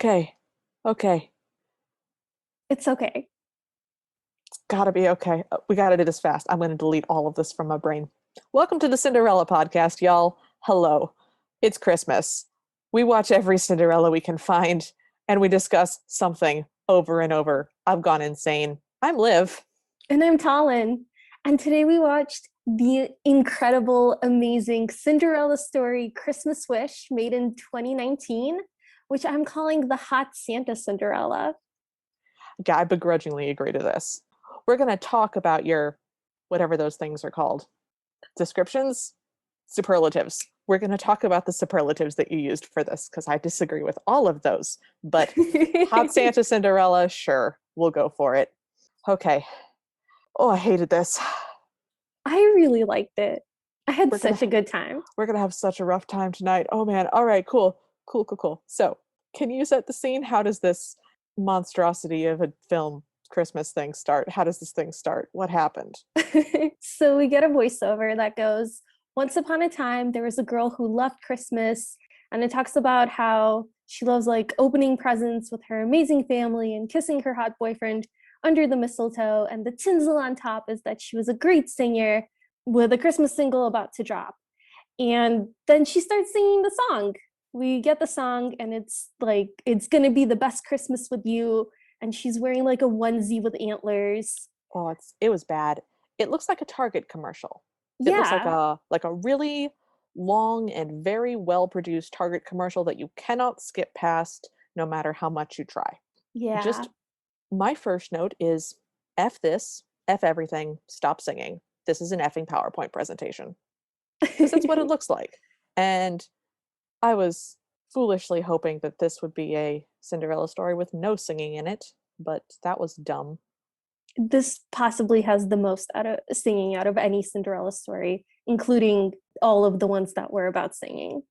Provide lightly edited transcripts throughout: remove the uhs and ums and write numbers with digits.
Okay. Okay. It's okay. It's gotta be okay. We gotta do this fast. I'm gonna delete all of this from my brain. Welcome to the Cinderella podcast, y'all. Hello. It's Christmas. We watch every Cinderella we can find, and we discuss something over and over. I've gone insane. I'm Liv. And I'm Talon. And today we watched the incredible, amazing Cinderella story Christmas Wish made in 2019, which I'm calling the Hot Santa Cinderella. I begrudgingly agree to this. We're gonna talk about your whatever those things are called. Descriptions? Superlatives. We're going to talk about the superlatives that you used for this because I disagree with all of those. But Hot Santa Cinderella, sure, we'll go for it. Okay. Oh, I hated this. I really liked it. I had We're such gonna a good time. we're gonna have such a rough time tonight. Oh man. All right, cool. Cool. So, can you set the scene? How does this monstrosity of a film Christmas thing start? How does this thing start? What happened? So we get a voiceover that goes, "Once upon a time, there was a girl who loved Christmas." And it talks about how she loves like opening presents with her amazing family and kissing her hot boyfriend under the mistletoe. And the tinsel on top is that she was a great singer with a Christmas single about to drop. And then she starts singing the song. We get the song, and it's like, it's going to be the best Christmas with you. And she's wearing like a onesie with antlers. Oh, it was bad. It looks like a Target commercial. It looks Yeah. like a really long and very well produced Target commercial that you cannot skip past no matter how much you try. Yeah. Just my first note is F this, F everything, stop singing. This is an effing PowerPoint presentation. Because that's what it looks like. And I was foolishly hoping that this would be a Cinderella story with no singing in it, but that was dumb. This possibly has the most out of singing out of any Cinderella story, including all of the ones that were about singing.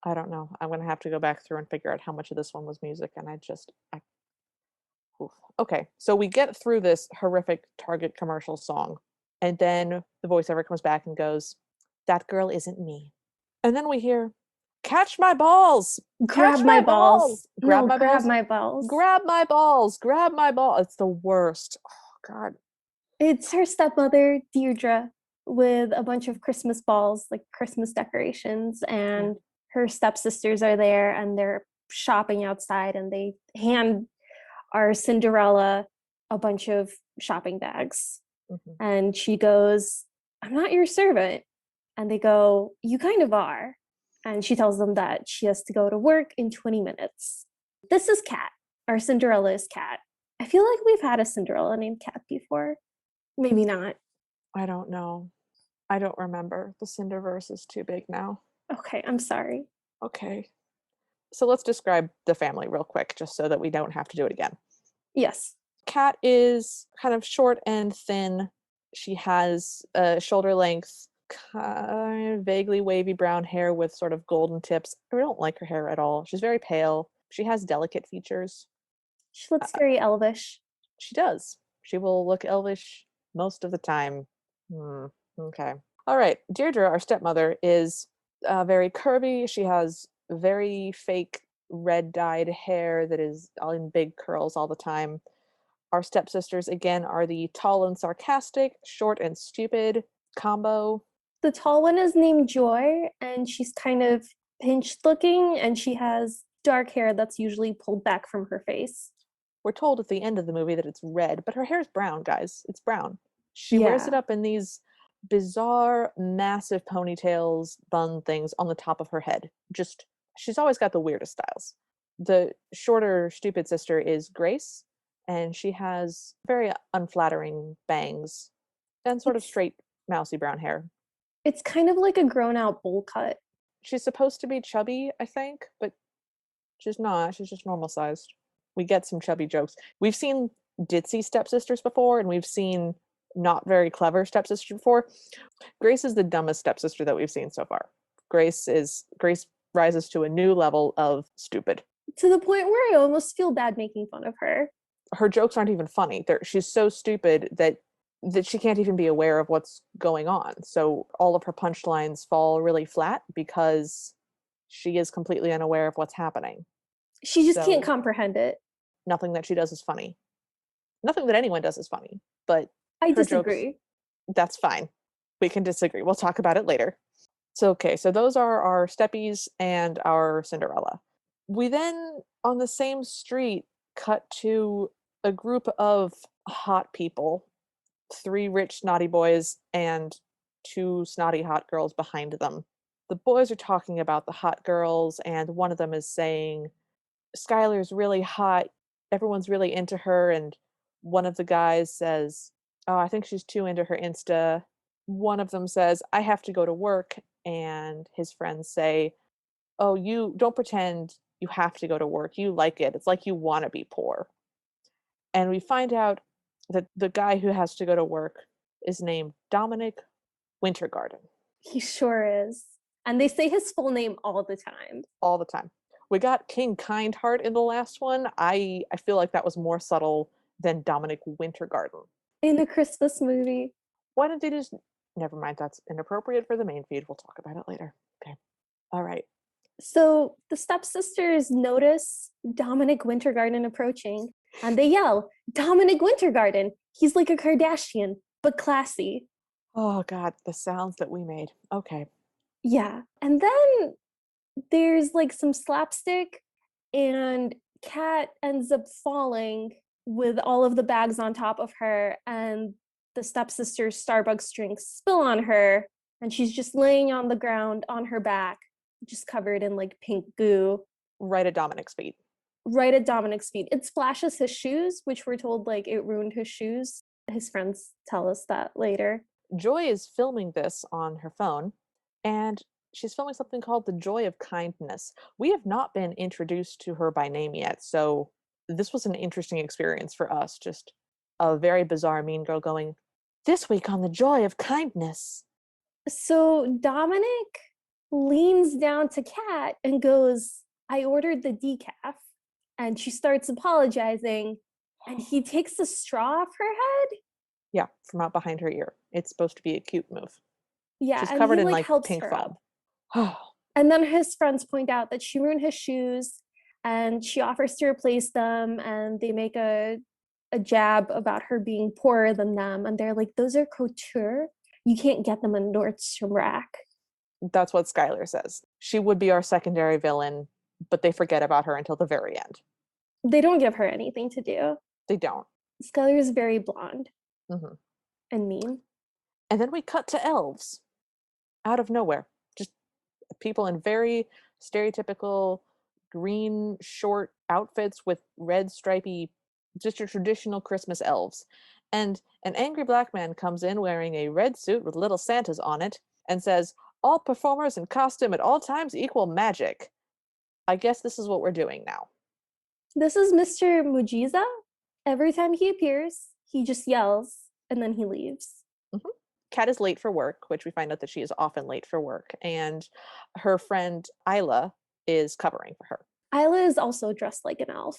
I don't know. I'm gonna have to go back through and figure out how much of this one was music, and oof. Okay. So we get through this horrific Target commercial song, and then the voiceover comes back and goes, "That girl isn't me." And then we hear, "Catch my balls! Grab Catch my my balls. balls! Grab No, my grab balls! my balls. Grab my balls! Grab my ball!" It's the worst. Oh God. It's her stepmother, Deirdre, with a bunch of Christmas balls, like Christmas decorations, Yeah. and her stepsisters are there and they're shopping outside and they hand our Cinderella a bunch of shopping bags. Mhm. And she goes, "I'm not your servant." And they go, "You kind of are." And she tells them that she has to go to work in 20 minutes. This is Cat. Our Cinderella is Cat. I feel like we've had a Cinderella named Cat before. Maybe not. I don't know. I don't remember. The Cinderverse is too big now. Okay, I'm sorry. Okay. So let's describe the family real quick, just so that we don't have to do it again. Yes. Cat is kind of short and thin. She has shoulder length, kind of vaguely wavy brown hair with sort of golden tips. I don't like her hair at all. She's very pale. She has delicate features. She looks very elvish. She does. She will look elvish most of the time. Okay. All right. Deirdre, our stepmother, is very curvy. She has very fake red dyed hair that is all in big curls all the time. Our stepsisters, again, are the tall and sarcastic, short and stupid combo. The tall one is named Joy, and she's kind of pinched looking, and she has dark hair that's usually pulled back from her face. We're told at the end of the movie that it's red, but her hair is brown, guys. It's brown. She wears it Yeah. up in these bizarre, massive ponytails, bun things on the top of her head. Just, she's always got the weirdest styles. The shorter, stupid sister is Grace, and she has very unflattering bangs and sort of It's straight, mousy brown hair. it's kind of like a grown out bowl cut. She's supposed to be chubby, I think, but she's not. She's just normal sized. We get some chubby jokes. We've seen ditzy stepsisters before, and we've seen not very clever stepsisters before. Grace is the dumbest stepsister that we've seen so far. Grace rises to a new level of stupid. To the point where I almost feel bad making fun of her. Her jokes aren't even funny. She's so stupid that she can't even be aware of what's going on. So all of her punchlines fall really flat because she is completely unaware of what's happening. She just can't So comprehend it. nothing that she does is funny. Nothing that anyone does is funny, but I her jokes, disagree. that's fine. We can disagree. We'll talk about it later. So, okay, so those are our Steppies and our Cinderella. We then, on the same street, cut to a group of hot people, three rich naughty boys and two snotty hot girls behind them. The boys are talking about the hot girls, and one of them is saying, Skylar's really hot. Everyone's really into her. And one of the guys says, Oh, I think she's too into her Insta. One of them says, I have to go to work. And his friends say, Oh, you don't pretend you have to go to work. You like it. It's like you want to be poor. And we find out that the guy who has to go to work is named Dominic Wintergarden He sure is. And they say his full name all the time. all the time. We got King Kindheart in the last one. I feel like that was more subtle than Dominic Wintergarden. In a Christmas movie. Why didn't they just never mind, that's inappropriate for the main feed. We'll talk about it later. Okay. All right. So the stepsisters notice Dominic Wintergarden approaching and they yell, Dominic Wintergarden! He's like a Kardashian, but classy. Oh god, the sounds that we made. Okay. Yeah. And then there's like some slapstick, and Kat ends up falling with all of the bags on top of her, and the stepsister's Starbucks drinks spill on her, and she's just laying on the ground on her back, just covered in like pink goo, Right at Dominic's feet. right at Dominic's feet. It splashes his shoes, which we're told like it ruined his shoes. His friends tell us that later. Joy is filming this on her phone, and she's filming something called The Joy of Kindness. We have not been introduced to her by name yet, so this was an interesting experience for us. Just a very bizarre mean girl going, This week on The Joy of Kindness. So Dominic leans down to Kat and goes, I ordered the decaf. And she starts apologizing. And he takes the straw off her head. Yeah, from out behind her ear. It's supposed to be a cute move. Yeah, She's and covered he in like like helps pink her fob. up. And then his friends point out that she ruined his shoes and she offers to replace them. And they make a jab about her being poorer than them. And they're like, those are couture. You can't get them in Nordstrom Rack. That's what Skylar says. She would be our secondary villain, but they forget about her until the very end. They don't give her anything to do. They don't. Skylar is very blonde Hmm. and mean. And then we cut to elves out of nowhere. Just people in very stereotypical green short outfits with red stripy, just your traditional Christmas elves. And an angry black man comes in wearing a red suit with little Santas on it and says, All performers in costume at all times equal magic. I guess this is what we're doing now. This is Mr. Mujiza. Every time he appears, he just yells and then he leaves. Mhm. Kat is late for work, which we find out that she is often late for work, and her friend Isla is covering for her. Isla is also dressed like an elf.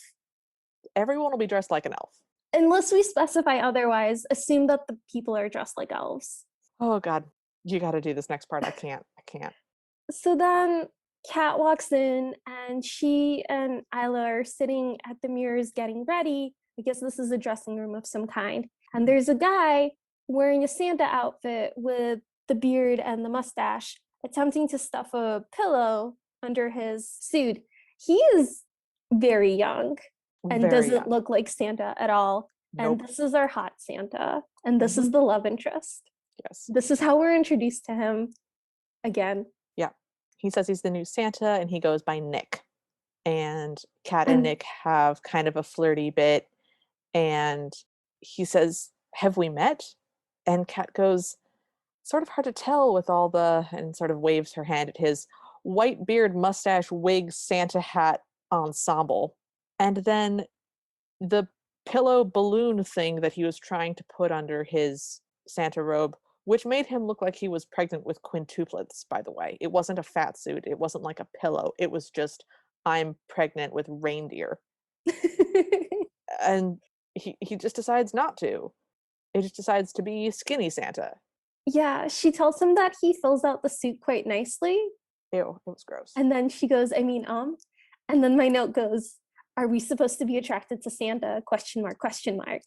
Everyone will be dressed like an elf. Unless we specify otherwise, assume that the people are dressed like elves. Oh god, you got to do this next part. I can't. I can't. So then Kat walks in and she and Isla are sitting at the mirrors getting ready. I guess this is a dressing room of some kind. And there's a guy wearing a Santa outfit with the beard and the mustache, attempting to stuff a pillow under his suit. He is very young and Very doesn't young. look like Santa at all. And Nope. this is our hot Santa. And this Mhm. is the love interest. Yes. This is how we're introduced to him again. Yeah. He says he's the new Santa and he goes by Nick. And Kat and And Nick have kind of a flirty bit. And he says, Have we met? And Kat goes, Sort of hard to tell with all the, and sort of waves her hand at his white beard, mustache, wig, Santa hat ensemble. And then the pillow balloon thing that he was trying to put under his Santa robe, which made him look like he was pregnant with quintuplets, by the way. It wasn't a fat suit. It wasn't like a pillow. It was just, I'm pregnant with reindeer. And he just decides not to. He just decides to be skinny Santa. yeah, she tells him that he fills out the suit quite nicely. Ew, it was gross. And then she goes, I mean, and then my note goes, are we supposed to be attracted to Santa? Question mark, question mark.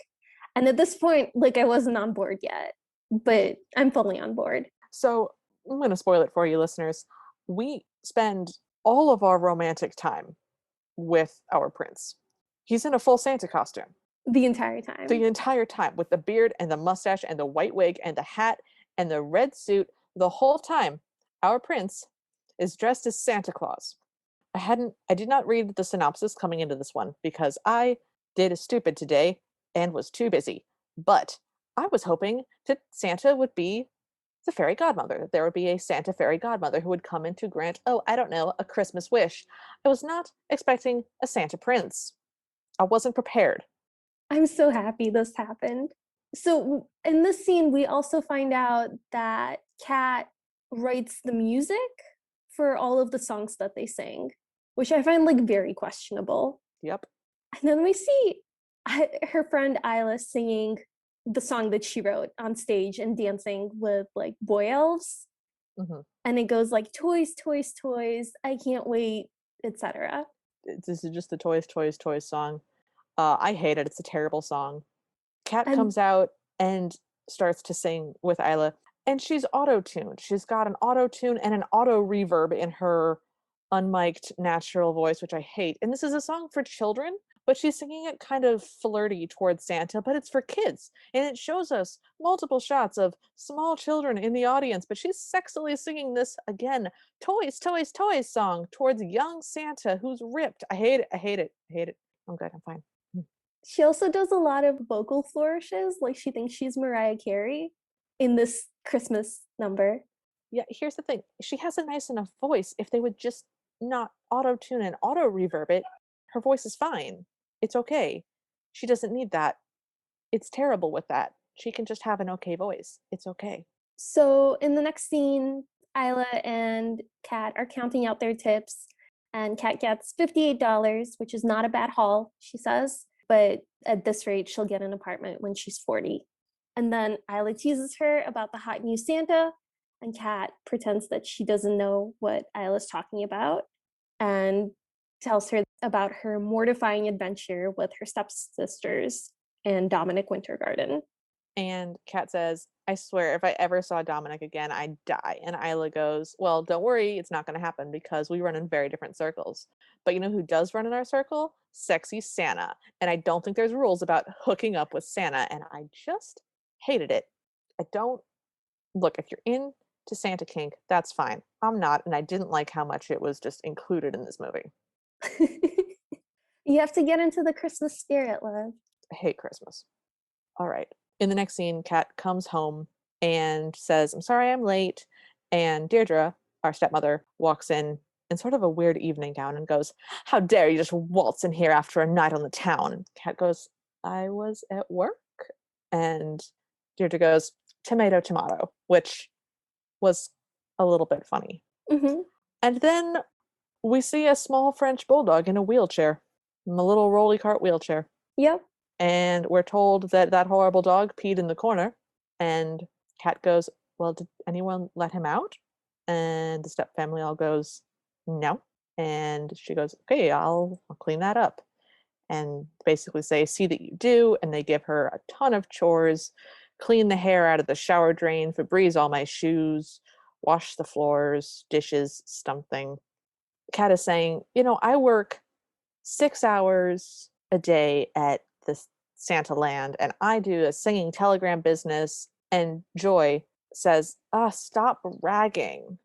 And at this point, like I wasn't on board yet, but I'm fully on board. So I'm going to spoil it for you, listeners. We spend all of our romantic time with our prince. He's in a full Santa costume The entire the time. entire time with the beard and the mustache and the white wig and the hat and the red suit. The whole time, our prince is dressed as Santa Claus. I did not read the synopsis coming into this one because I did a stupid today and was too busy. But I was hoping that Santa would be the fairy godmother, that there would be a Santa fairy godmother who would come in to grant, oh, I don't know, a Christmas wish. I was not expecting a Santa prince. I wasn't prepared. I'm so happy this happened. So in this scene, we also find out that Kat writes the music for all of the songs that they sing, which I find like very questionable. Yep. And then we see her friend Isla singing the song that she wrote on stage and dancing with like boy elves. hmm And it goes like toys, toys, toys, I can't wait, etc. This is just the Toys, Toys, Toys song. I hate it. It's a terrible song. Kat And comes out and starts to sing with Isla, and she's auto-tuned. She's got an auto-tune and an auto reverb in her unmiked natural voice, which I hate. And this is a song for children, but she's singing it kind of flirty towards Santa, but it's for kids. And it shows us multiple shots of small children in the audience, but she's sexily singing this again, toys, toys, toys song towards young Santa who's ripped. I hate it. I hate it. I hate it. I'm good. I'm fine. she also does a lot of vocal flourishes, like she thinks she's Mariah Carey in this Christmas number. Yeah, here's the thing. She has a nice enough voice. If they would just not auto tune and auto reverb it, her voice is fine. It's okay. She doesn't need that. It's terrible with that. She can just have an okay voice. It's okay. So in the next scene, Isla and Kat are counting out their tips, and Kat gets $58, which is not a bad haul, she says. But at this rate, she'll get an apartment when she's 40. And then Isla teases her about the hot new Santa, and Kat pretends that she doesn't know what Isla's talking about and tells her about her mortifying adventure with her stepsisters and Dominic Wintergarden. And Kat says, I swear, if I ever saw Dominic again, I'd die. And Isla goes, well, don't worry, it's not going to happen because we run in very different circles. But you know who does run in our circle? Sexy Santa. And I don't think there's rules about hooking up with Santa. And I just hated it. I don't look, if you're into Santa kink, that's fine. I'm not, and I didn't like how much it was just included in this movie. You have to get into the Christmas spirit, love. I hate Christmas. All right. In the next scene, Kat comes home and says, I'm sorry I'm late. And Deirdre, our stepmother, walks in sort of a weird evening gown and goes, how dare you just waltz in here after a night on the town? And Kat goes, I was at work. And Deirdre goes, tomato, tomato, which was a little bit funny. Mm-hmm. And then we see a small French bulldog in a wheelchair, in a little rolly cart wheelchair. Yep. And we're told that that horrible dog peed in the corner. And Kat goes, well, did anyone let him out? And the step family all goes, no. And she goes, okay, I'll clean that up. And basically say, see that you do. And they give her a ton of chores, clean the hair out of the shower drain, Febreze all my shoes, wash the floors, dishes, something. Kat is saying, I work 6 hours a day at the Santa Land and I do a singing telegram business. And Joy says, stop bragging.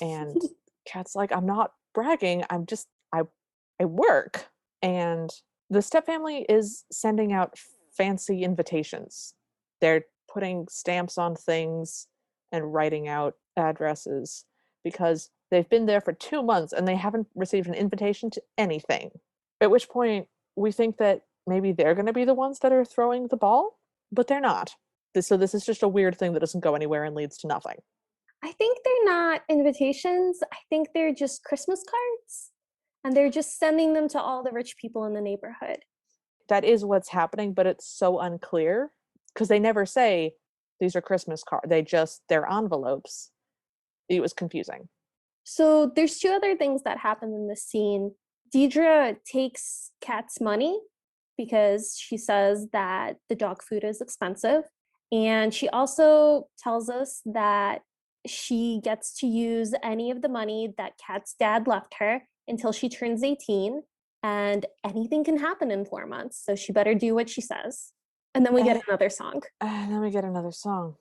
And Kat's like, I'm not bragging. I work. And the step family is sending out fancy invitations. They're putting stamps on things and writing out addresses because they've been there for 2 months and they haven't received an invitation to anything. At which point we think that maybe they're going to be the ones that are throwing the ball, but they're not. So this is just a weird thing that doesn't go anywhere and leads to nothing. I think they're not invitations. I think they're just Christmas cards. And they're just sending them to all the rich people in the neighborhood. That is what's happening, but it's so unclear because they never say these are Christmas cards. They're envelopes. It was confusing. So there's two other things that happen in this scene. Deidre takes Kat's money because she says that the dog food is expensive. And she also tells us that she gets to use any of the money that Kat's dad left her until she turns 18. And anything can happen in 4 months. So she better do what she says. And then we get And, another song and then we get another song.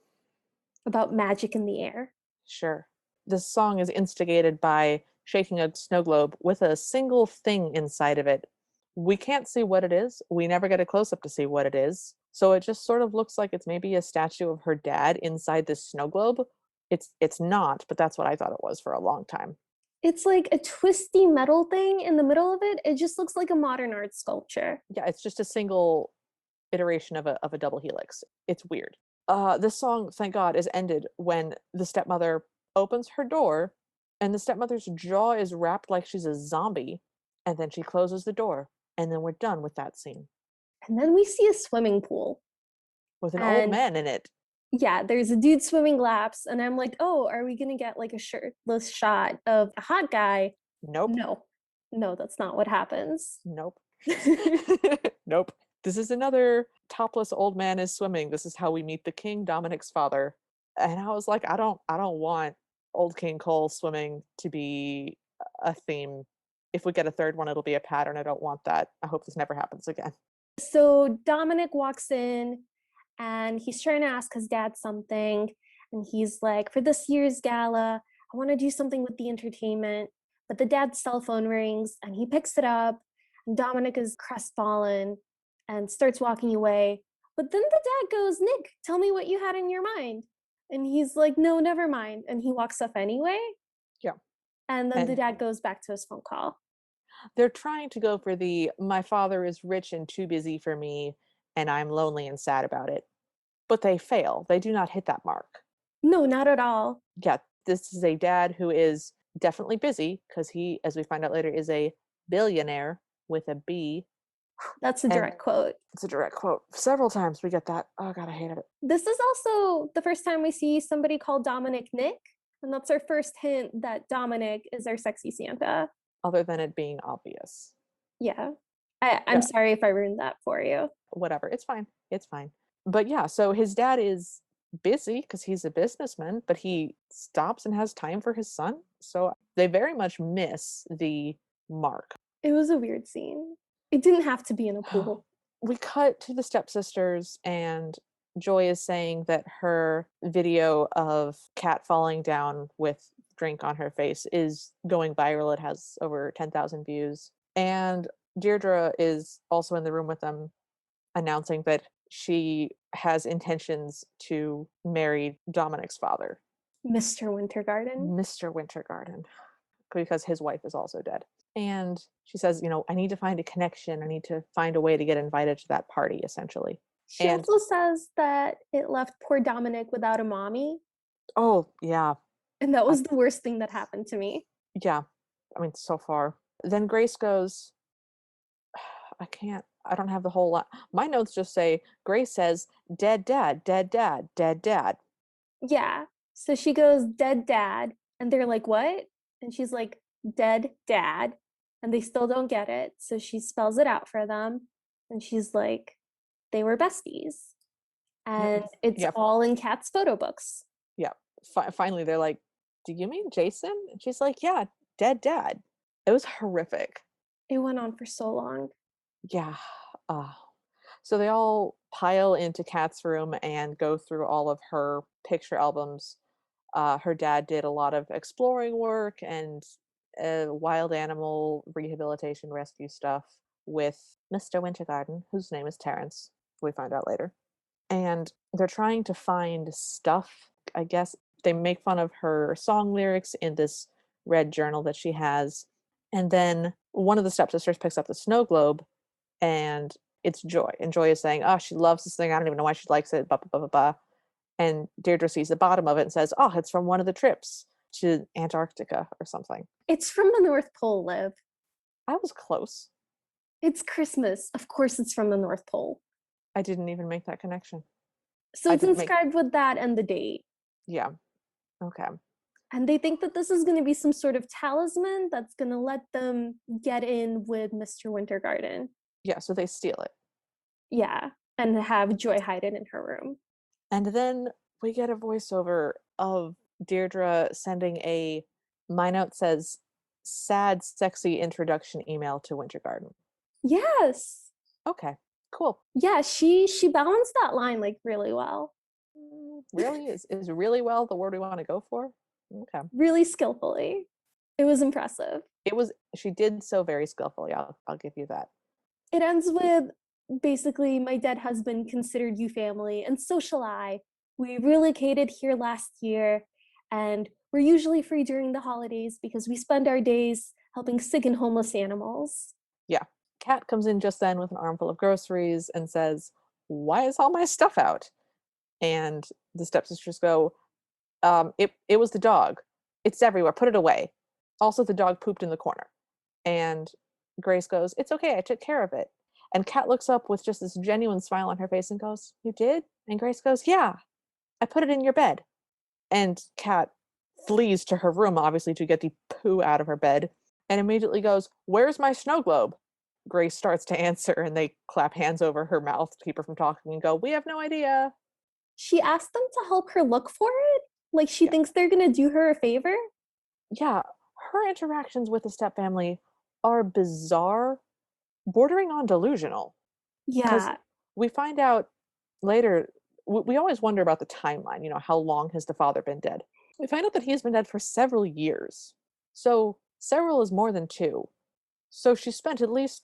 about magic in the air. Sure. This song is instigated by shaking a snow globe with a single thing inside of it. We can't see what it is. We never get a close up to see what it is. So it just sort of looks like it's maybe a statue of her dad inside this snow globe. It's not, but that's what I thought it was for a long time. It's like a twisty metal thing in the middle of it. It just looks like a modern art sculpture. Yeah, it's just a single iteration of a double helix. It's weird. This song, thank God, is ended when the stepmother opens her door and the stepmother's jaw is wrapped like she's a zombie, and then she closes the door, and then we're done with that scene And then we see a swimming pool. with an old And man in it. yeah, there's a dude swimming laps. And I'm like, oh, are we going to get like a shirtless shot of a hot guy? Nope, No, no, that's not what happens. nope, nope. This is another topless old man is swimming. This is how we meet the king, Dominic's father. And I was like, I don't want old King Cole swimming to be a theme. If we get a third one, it'll be a pattern. I don't want that. I hope this never happens again. So Dominic walks in and he's trying to ask his dad something. And he's like, for this year's gala, I want to do something with the entertainment. But the dad's cell phone rings and he picks it up. And Dominic is crestfallen and starts walking away. But then the dad goes, Nick, tell me what you had in your mind. And he's like, no, never mind. And he walks off anyway. Yeah. And then the And dad goes back to his phone call. they're trying to go for the my father is rich and too busy for me, and I'm lonely and sad about it. But they fail. They do not hit that mark. No, not at all. Yeah, this is a dad who is definitely busy because he, as we find out later, is a billionaire with a B. That's a And direct quote. it's a direct quote. Several times we get that. Oh God, I hated it. This is also the first time we see somebody called Dominic Nick. And that's our first hint that Dominic is our sexy Santa. Other than it being obvious. Yeah. I'm Yeah, sorry if I ruined that for you. whatever. It's fine. It's fine. But yeah, so his dad is busy because he's a businessman, but he stops and has time for his son. So they very much miss the mark. It was a weird scene. It didn't have to be in a pool. We cut to the stepsisters, and Joy is saying that her video of Kat falling down with drink on her face is going viral. It has over 10,000 views. And Deirdre is also in the room with them, announcing that she has intentions to marry Dominic's father, Mr. Wintergarden. Mr. Wintergarden, because his wife is also dead. And she says, I need to find a connection. I need to find a way to get invited to that party, essentially. She And also says that it left poor Dominic without a mommy. oh, yeah. And that was the worst thing that happened to me. Yeah. I mean, so far. Then Grace goes, I don't have the whole lot. My notes just say, Grace says, dead dad, dead dad, dead dad. Yeah. So she goes, dead dad. And they're like, what? And she's like, dead dad. And they still don't get it. So she spells it out for them. And she's like, they were besties. And it's Yeah. all in Kat's photo books. Yeah. Finally, they're like, do you mean Jason? And she's like, yeah, dead dad. It was horrific. It went on for so long. Yeah. So they all pile into Kat's room and go through all of her picture albums. Her dad did a lot of exploring work and wild animal rehabilitation rescue stuff with Mr. Wintergarden, whose name is Terrence, we find out later. And they're trying to find stuff. I guess they make fun of her song lyrics in this red journal that she has. And then one of the stepsisters picks up the snow globe, and it's Joy. And Joy is saying, oh, she loves this thing. I don't even know why she likes it. Blah, blah, blah, blah, blah. And Deirdre sees the bottom of it and says, oh, it's from one of the trips to Antarctica or something. It's from the North Pole, Liv. I was close. It's Christmas. Of course, it's from the North Pole. I didn't even make that connection. So I it's didn't make. inscribed with that and the date. Yeah. Okay. And they think that this is going to be some sort of talisman that's going to let them get in with Mr. Wintergarten. Yeah, so they steal it. Yeah, and have Joy hide it in her room. And then we get a voiceover of Deirdre sending my note says, sad, sexy introduction email to Wintergarten. Yes. Okay, cool. Yeah, she balanced that line like really well. Really? Is really well the word we want to go for? Okay. Really skillfully. It was impressive. She did so very skillfully. I'll give you that. It ends with basically, my dead husband considered you family, and so shall I. We relocated here last year, and we're usually free during the holidays because we spend our days helping sick and homeless animals. Yeah. Kat comes in just then with an armful of groceries and says, why is all my stuff out? And the stepsisters go, it was the dog. It's everywhere. Put it away. Also, the dog pooped in the corner. And Grace goes, it's okay. I took care of it. And Kat looks up with just this genuine smile on her face and goes, you did? And Grace goes, yeah, I put it in your bed. And Kat flees to her room, obviously, to get the poo out of her bed, and immediately goes, where's my snow globe? Grace starts to answer, and they clap hands over her mouth to keep her from talking and go, we have no idea. She asked them to help her look for it. Like she Yeah. thinks they're going to do her a favor. Yeah. Her interactions with the stepfamily are bizarre, bordering on delusional. Because Yeah. we find out later, we always wonder about the timeline, how long has the father been dead? We find out that he has been dead for several years. So several is more than two. So she spent at least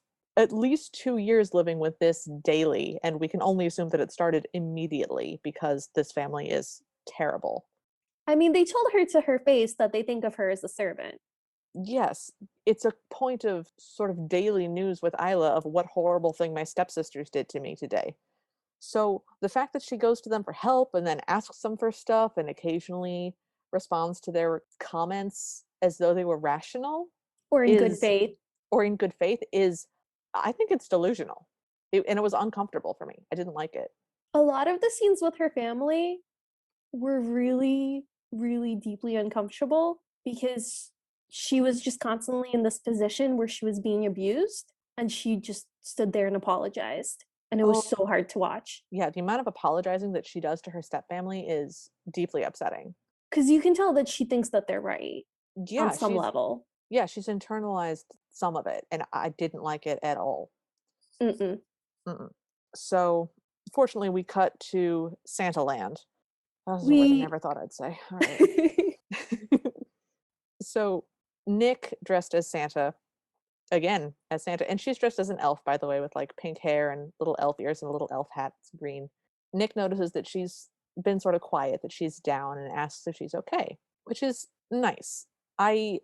2 years living with this daily, and we can only assume that it started immediately because this family is terrible. I mean, they told her to her face that they think of her as a servant. Yes, it's a point of sort of daily news with Isla of what horrible thing my stepsisters did to me today. So the fact that she goes to them for help and then asks them for stuff and occasionally responds to their comments as though they were rational Or in good is, faith. or in good faith, is, I think it's delusional. And it was uncomfortable for me. I didn't like it. A lot of the scenes with her family were really, really deeply uncomfortable because she was just constantly in this position where she was being abused and she just stood there and apologized. And it was Oh, so hard to watch yeah. The amount of apologizing that she does to her stepfamily is deeply upsetting. because you can tell that she thinks that they're right on Yeah, some level. she's internalized some of it, and I didn't like it at all. Mm-mm. Mm-mm. So, fortunately, we cut to Santa Land. That was a word I We never thought I'd say. All right. So, Nick dressed as Santa, again, as Santa, and she's dressed as an elf, by the way, with like pink hair and little elf ears and a little elf hat. It's green. Nick notices that she's been sort of quiet, that she's down, and asks if she's okay, which is nice. I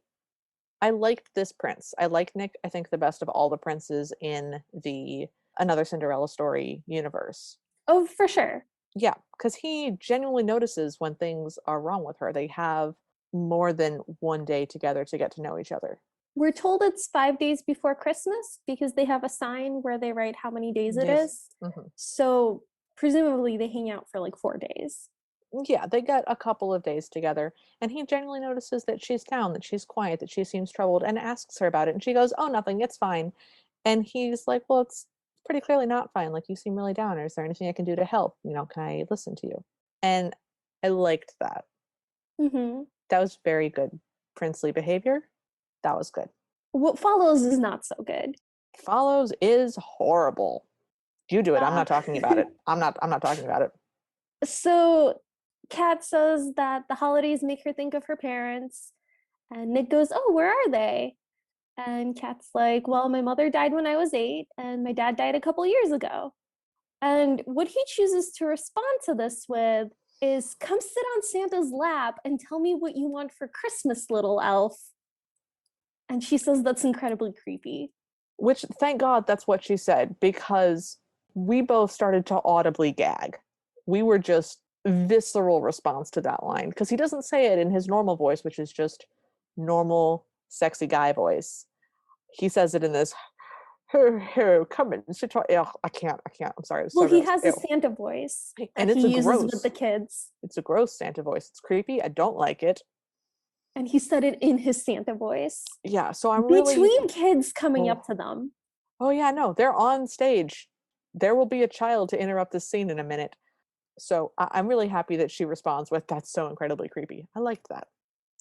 I liked this prince. I like Nick, I think, the best of all the princes in the Another Cinderella Story universe. Oh, for sure. Yeah, because he genuinely notices when things are wrong with her. They have more than one day together to get to know each other. We're told it's 5 days before Christmas because they have a sign where they write how many days it Yes. is. Hmm. So presumably they hang out for like 4 days. Yeah, they got a couple of days together, and he genuinely notices that she's down, that she's quiet, that she seems troubled, and asks her about it. And she goes, oh, nothing, it's fine. And he's like, well, it's pretty clearly not fine. Like, you seem really down. Or is there anything I can do to help? Can I listen to you? And I liked that. Mm-hmm. That was very good princely behavior. That was good. What follows is not so good. Follows is horrible. You do it. I'm Uh, not talking about it. I'm not talking about it. so Kat says that the holidays make her think of her parents. And Nick goes, oh, where are they? And Kat's like, well, my mother died when I was 8, and my dad died a couple years ago. And what he chooses to respond to this with is, come sit on Santa's lap and tell me what you want for Christmas, little elf. And she says that's incredibly creepy. Which, thank God, that's what she said, because we both started to audibly gag. We were just visceral response to that line, because he doesn't say it in his normal voice, which is just normal, sexy guy voice. He says it in this, come in, sit on. Ew, I can't. I'm sorry, it's Well, so he gross. has a Ew. Santa voice And that he uses with the kids. it's a gross Santa voice. It's creepy. I don't like it. And he said it in his Santa voice. Yeah, so I'm really Between kids coming up oh. to them. Oh, yeah, no, they're on stage. There will be a child to interrupt this scene in a minute. So I'm really happy that she responds with, "That's so incredibly creepy." I liked that.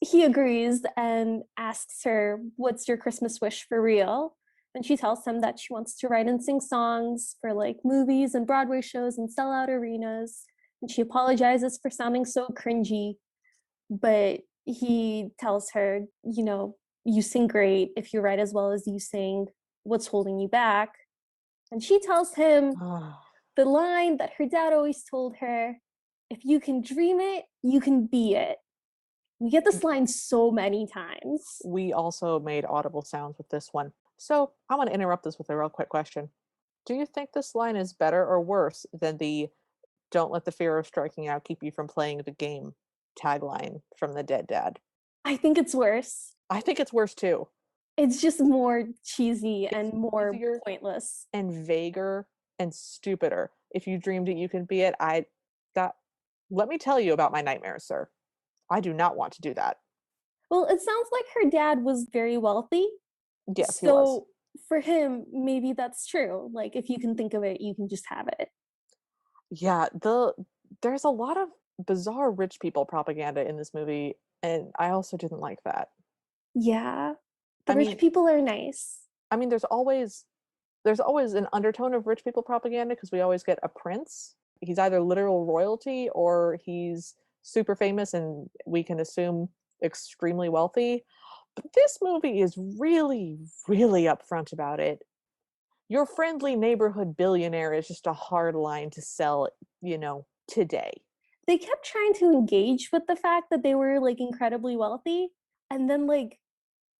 He agrees and asks her, "What's your Christmas wish for real?" And she tells him that she wants to write and sing songs for like movies and Broadway shows and sell out arenas. And she apologizes for sounding so cringy, but he tells her, you sing great. If you write as well as you sing, what's holding you back? And she tells him the line that her dad always told her: if you can dream it, you can be it. We get this line so many times. We also made audible sounds with this one. So I want to interrupt this with a real quick question. Do you think this line is better or worse than the "Don't let the fear of striking out keep you from playing the game" tagline from the Dead Dad? I think it's worse. I think it's worse too. It's just more cheesy It's and more easier pointless. and vaguer and stupider. If you dreamed it, you can be it. That let me tell you about my nightmares, sir. I do not want to do that. Well, it sounds like her dad was very wealthy. Yes, he was. So for him, maybe that's true. Like, if you can think of it, you can just have it. Yeah, there's a lot of bizarre rich people propaganda in this movie, and I also didn't like that. Yeah. The I rich mean people are nice. I mean, there's always an undertone of rich people propaganda because we always get a prince. He's either literal royalty or he's super famous and we can assume extremely wealthy. But this movie is really, really upfront about it. Your friendly neighborhood billionaire is just a hard line to sell, today. They kept trying to engage with the fact that they were like incredibly wealthy, and then like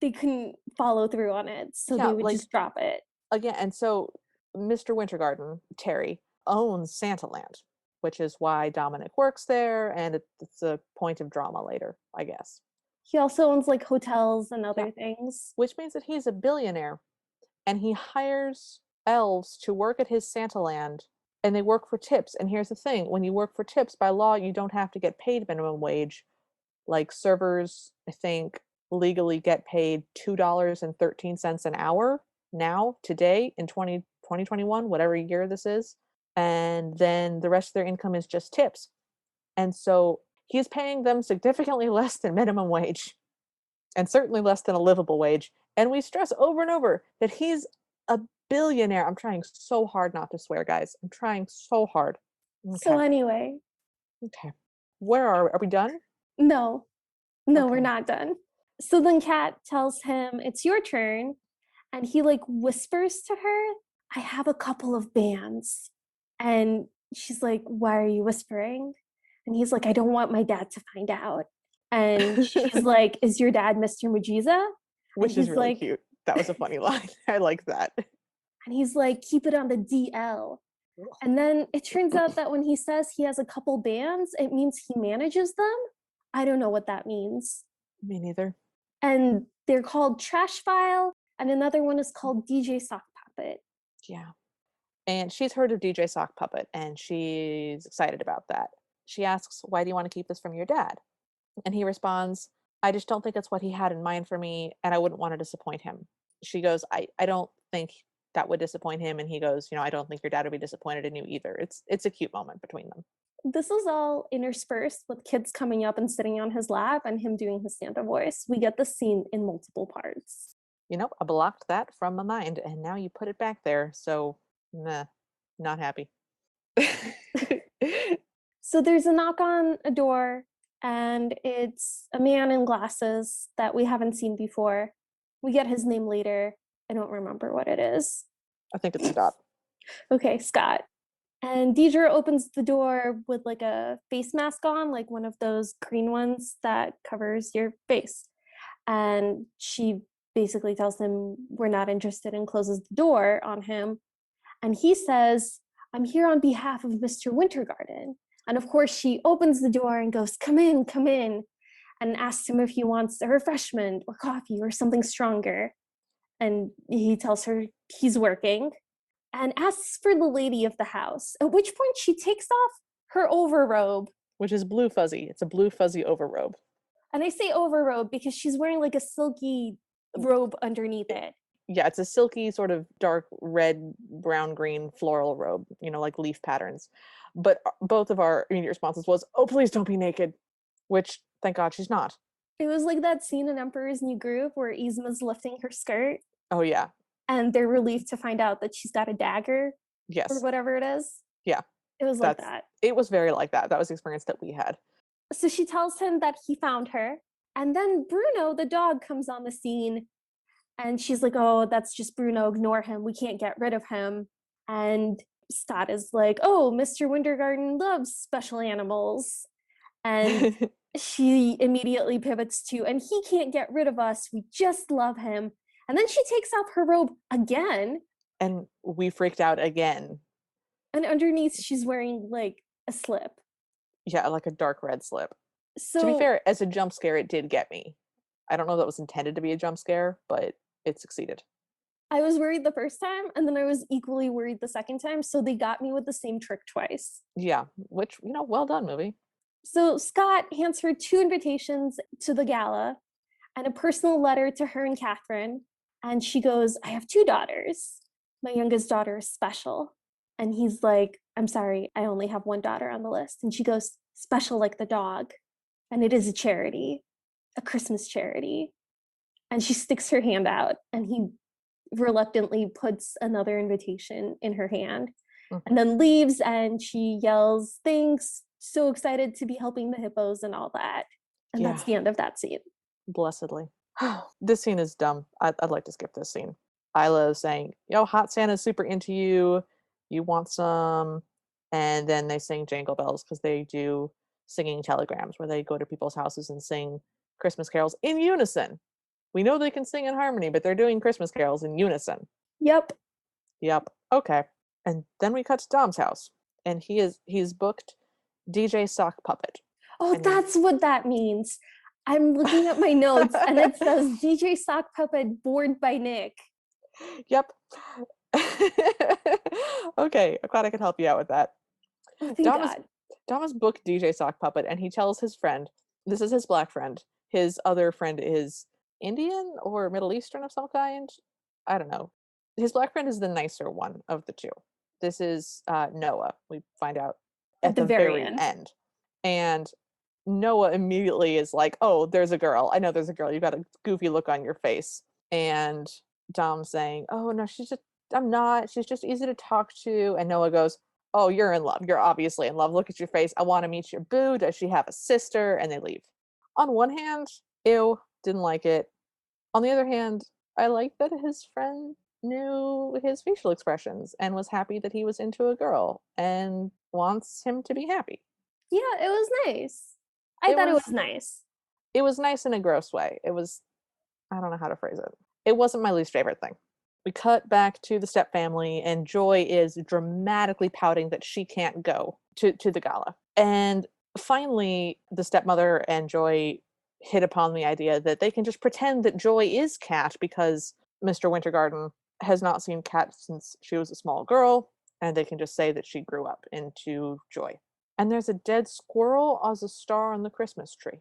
they couldn't follow through on it. So Yeah, they would like just drop it. again, and so Mr. Wintergarten, Terry, owns Santaland, which is why Dominic works there, and it's a point of drama later, I guess. He also owns like hotels and Yeah, other things. which means that he's a billionaire, and he hires elves to work at his Santaland, and they work for tips. And here's the thing: when you work for tips, by law, you don't have to get paid minimum wage. Like servers, I think legally get paid $2.13 an hour now, today, in 2021, whatever year this is. And then the rest of their income is just tips. And so he's paying them significantly less than minimum wage and certainly less than a livable wage. And we stress over and over that he's a billionaire. I'm trying so hard not to swear, guys. I'm trying so hard. So Okay. anyway, Okay. Where are we done? no, no, we're Okay. not done. So then Kat tells him it's your turn, and he like whispers to her, "I have a couple of bands." And she's like, "Why are you whispering?" And he's like, "I don't want my dad to find out." And she's like, "Is your dad Mr. Majiza?" And Which is he's really like, cute. That was a funny line. I like that. "Keep it on the DL." And then it turns out that when he says he has a couple bands, it means he manages them. I don't know what that means. Me neither. And they're called Trash File, and another one is called DJ Sock Puppet. Yeah. And she's heard of DJ Sock Puppet and she's excited about that. She asks, "Why do you want to keep this from your dad?" And he responds, "I just don't think it's what he had in mind for me and I wouldn't want to disappoint him." She goes, I don't think that would disappoint him. And he goes, "I don't think your dad would be disappointed in you either." It's a cute moment between them. This is all interspersed with kids coming up and sitting on his lap and him doing his Santa voice. We get the scene in multiple parts. I blocked that from my mind and now you put it back there. So, nah, not happy. So there's a knock on a door, and it's a man in glasses that we haven't seen before. We get his name later. I don't remember what it is. I think it's Scott. Okay, Scott. And Deidre opens the door with like a face mask on, like one of those green ones that covers your face. And she basically tells him we're not interested and closes the door on him. And he says, "I'm here on behalf of Mr. Wintergarten." And of course, she opens the door and goes, come in, and asks him if he wants a refreshment or coffee or something stronger. And he tells her he's working and asks for the lady of the house, at which point she takes off her overrobe. Which is blue fuzzy. It's a blue fuzzy overrobe. And I say overrobe because she's wearing like a silky robe underneath It- it. yeah, it's a silky sort of dark red, brown, green floral robe, like leaf patterns. But both of our immediate responses was, "Oh, please don't be naked," which thank God she's not. It was like that scene in Emperor's New Groove where Yzma's lifting her skirt Oh yeah, and they're relieved to find out that she's got a dagger or yes, whatever it is. yeah. It was like That's that. it was very like that. That was the experience that we had. So she tells him that he found her. And then Bruno, the dog, comes on the scene and she's like, oh, that's just Bruno. Ignore him. We can't get rid of him. And Scott is like, oh, Mr. Wintergarten loves special animals. And she immediately pivots to, and he can't get rid of us. We just love him. And then she takes off her robe again. And we freaked out again. And underneath, she's wearing like a slip. Yeah, like a dark red slip. To be So fair, as a jump scare, it did get me. I don't know if that was intended to be a jump scare, but it succeeded. I was worried the first time, and then I was equally worried the second time. So they got me with the same trick twice. Yeah, which, well done, movie. So Scott hands her two invitations to the gala and a personal letter to her and Catherine. And she goes, I have two daughters. My youngest daughter is special. And he's like, I'm sorry, I only have one daughter on the list. And she goes, special like the dog. And it is a charity, a Christmas charity. And she sticks her hand out, and he reluctantly puts another invitation in her hand Mhm. and then leaves. And she yells, thanks, so excited to be helping the hippos and all that. And Yeah, that's the end of that scene. blessedly. This scene is dumb. I'd like to skip this scene. Isla saying, "Yo, Hot Santa's super into you. You want some?" And then they sing Jingle Bells because they do singing telegrams where they go to people's houses and sing Christmas carols in unison. We know they can sing in harmony, but they're doing Christmas carols in unison. Yep. Yep. Okay. And then we cut to Dom's house, and he's booked DJ Sock Puppet, Oh, and that's what that means. I'm looking at my notes and it says DJ Sock Puppet bored by Nick. yep. Okay, I'm glad I could help you out with that. Oh, thank Dom is God. Dom is booked DJ Sock Puppet, and he tells his friend, this is his black friend. His other friend is Indian or Middle Eastern of some kind. I don't know. His black friend is the nicer one of the two. This is Noah. We find out At at the the very very end. end, and Noah immediately is like, "Oh, there's a girl. I know there's a girl. You've got a goofy look on your face." And Dom saying, "Oh no, I'm not. She's just easy to talk to." And Noah goes, "Oh, you're in love. You're obviously in love. Look at your face. I want to meet your boo. Does she have a sister?" And they leave. On one hand, ew, didn't like it. On the other hand, I like that his friend knew his facial expressions and was happy that he was into a girl and wants him to be happy. Yeah, it was nice. I It thought it was was nice. it was nice in a gross way. It was, I don't know how to phrase it. It wasn't my least favorite thing. We cut back to the step family, and Joy is dramatically pouting that she can't go to the gala. And finally, the stepmother and Joy hit upon the idea that they can just pretend that Joy is Kat because Mr. Wintergarten has not seen Kat since she was a small girl, and they can just say that she grew up into Joy. And there's a dead squirrel as a star on the Christmas tree.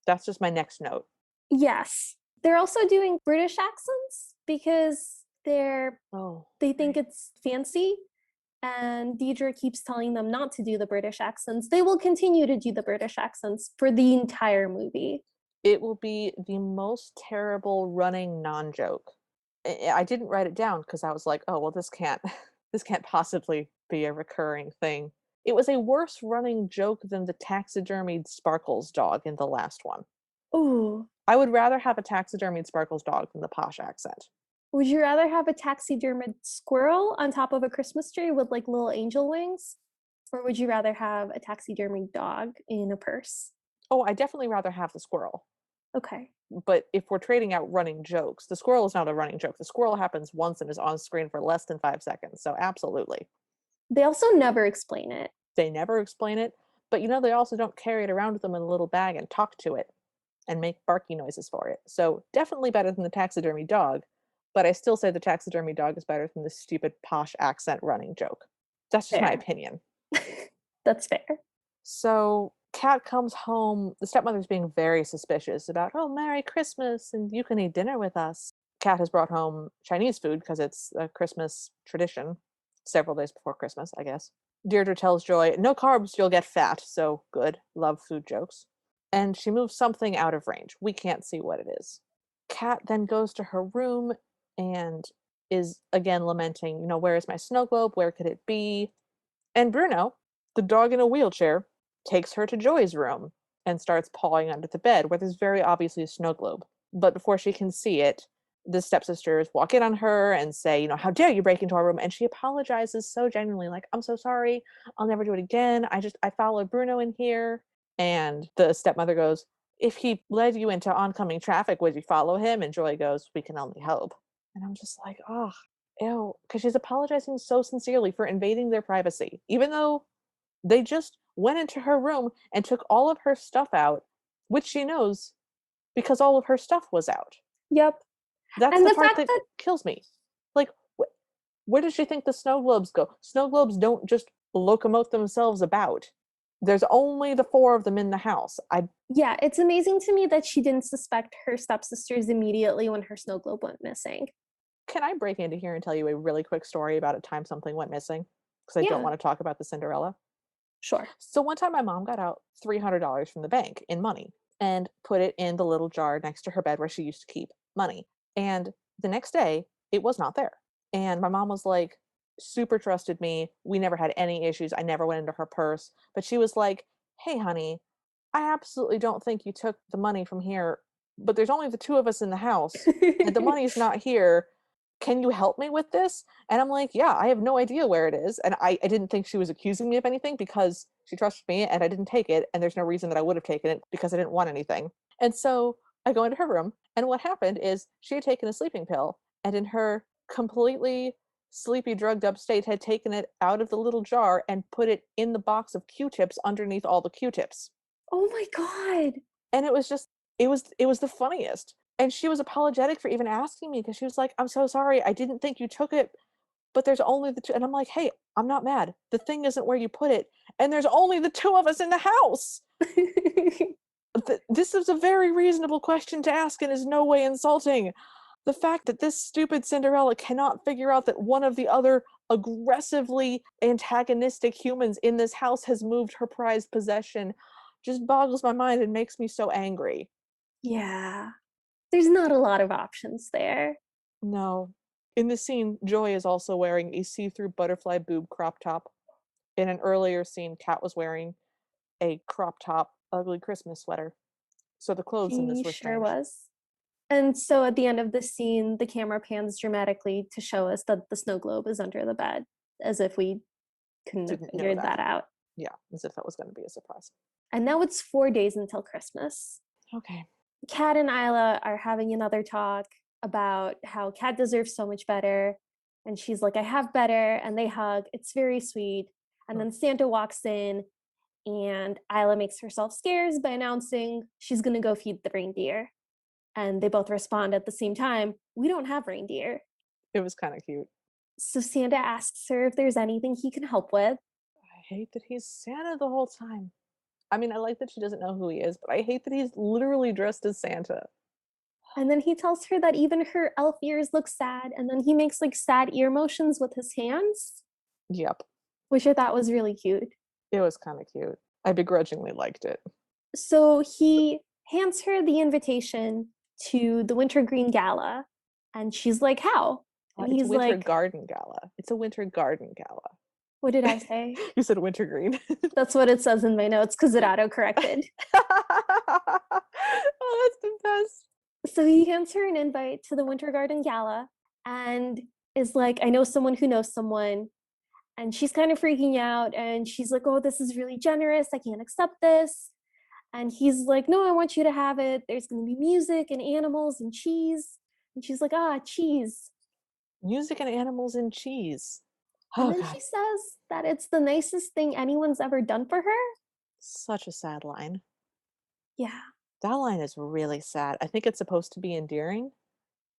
That's just my next note. Yes. They're also doing British accents because Oh, they think right. it's fancy. And Deidre keeps telling them not to do the British accents. They will continue to do the British accents for the entire movie. It will be the most terrible running non-joke. I didn't write it down because I was like, "Oh, well, this can't this can't possibly be a recurring thing." It was a worse running joke than the taxidermied Sparkles dog in the last one. Ooh. I would rather have a taxidermied Sparkles dog than the posh accent. Would you rather have a taxidermied squirrel on top of a Christmas tree with like little angel wings? Or would you rather have a taxidermied dog in a purse? Oh, I definitely rather have the squirrel. Okay. But if we're trading out running jokes, the squirrel is not a running joke. The squirrel happens once and is on screen for less than 5 seconds. So absolutely. They also never explain it. They never explain it, but they also don't carry it around with them in a little bag and talk to it and make barky noises for it. So definitely better than the taxidermy dog, but I still say the taxidermy dog is better than the stupid posh accent running joke. That's just my Fair. opinion. That's fair. So Kat comes home. The stepmother's being very suspicious about, oh, Merry Christmas, and you can eat dinner with us. Kat has brought home Chinese food because it's a Christmas tradition, several days before Christmas, I guess. Deirdre tells Joy, no carbs, you'll get fat. So good. Love food jokes. And she moves something out of range. We can't see what it is. Kat then goes to her room and is again lamenting, where is my snow globe? Where could it be? And Bruno, the dog in a wheelchair, takes her to Joy's room and starts pawing under the bed where there's very obviously a snow globe. But before she can see it, the stepsisters walk in on her and say, how dare you break into our room? And she apologizes so genuinely, like, I'm so sorry. I'll never do it again. I followed Bruno in here. And the stepmother goes, if he led you into oncoming traffic, would you follow him? And Joy goes, we can only hope. And I'm just like, oh, ew. Because she's apologizing so sincerely for invading their privacy, even though they just went into her room and took all of her stuff out, which she knows because all of her stuff was out. Yep. That's And the the part fact that that kills me. Like, where does she think the snow globes go? Snow globes don't just locomote themselves about. There's only the 4 of them in the house. yeah, it's amazing to me that she didn't suspect her stepsisters immediately when her snow globe went missing. Can I break into here and tell you a really quick story about a time something went missing? Because I don't Yeah, want to talk about the Cinderella. sure. So one time my mom got out $300 from the bank in money and put it in the little jar next to her bed where she used to keep money. And the next day, it was not there. And my mom was like, super trusted me. We never had any issues. I never went into her purse. But she was like, hey, honey, I absolutely don't think you took the money from here, but there's only the 2 of us in the house and the money's not here. Can you help me with this? And I'm like, yeah, I have no idea where it is. And I didn't think she was accusing me of anything because she trusted me and I didn't take it. And there's no reason that I would have taken it because I didn't want anything. And so I go into her room. And what happened is she had taken a sleeping pill and in her completely sleepy, drugged up state had taken it out of the little jar and put it in the box of Q-tips underneath all the Q-tips. Oh my god. And it was just, it was the funniest. And she was apologetic for even asking me because she was like, I'm so sorry. I didn't think you took it, but there's only the 2. And I'm like, hey, I'm not mad. The thing isn't where you put it. And there's only the 2 of us in the house. This is a very reasonable question to ask and is no way insulting. The fact that this stupid Cinderella cannot figure out that one of the other aggressively antagonistic humans in this house has moved her prized possession just boggles my mind and makes me so angry. Yeah. There's not a lot of options there. No. In the scene, Joy is also wearing a see-through butterfly boob crop top. In an earlier scene, Kat was wearing a crop top, ugly Christmas sweater. So the clothes in She this were sure strange. was. And so at the end of the scene, the camera pans dramatically to show us that the snow globe is under the bed, as if we couldn't have Didn't know figured that. that out. Yeah, as if that was going to be a surprise. And now it's 4 days until Christmas. Okay. Kat and Isla are having another talk about how Kat deserves so much better. And she's like, I have better. And they hug. It's very sweet. And then Santa walks in, and Isla makes herself scarce by announcing she's going to go feed the reindeer. And they both respond at the same time, we don't have reindeer. It was kind of cute. So Santa asks her if there's anything he can help with. I hate that he's Santa the whole time. I mean, I like that she doesn't know who he is, but I hate that he's literally dressed as Santa. And then he tells her that even her elf ears look sad. And then he makes like sad ear motions with his hands, Yep. which I thought was really cute. It was kind of cute. I begrudgingly liked it. So he hands her the invitation to the Wintergreen Gala. And she's like, how? And It's he's Winter like, Garden Gala. It's a Winter Garden Gala. what did I say? You said wintergreen. That's what it says in my notes because it auto corrected. Oh, that's the best. So he hands her an invite to the Winter Garden Gala and is like, I know someone who knows someone. And she's kind of freaking out. And she's like, oh, this is really generous. I can't accept this. And he's like, no, I want you to have it. There's going to be music and animals and cheese. And she's like, ah, cheese. Music and animals and cheese. And Oh, then God. she says that it's the nicest thing anyone's ever done for her. Such a sad line. Yeah. That line is really sad. I think it's supposed to be endearing,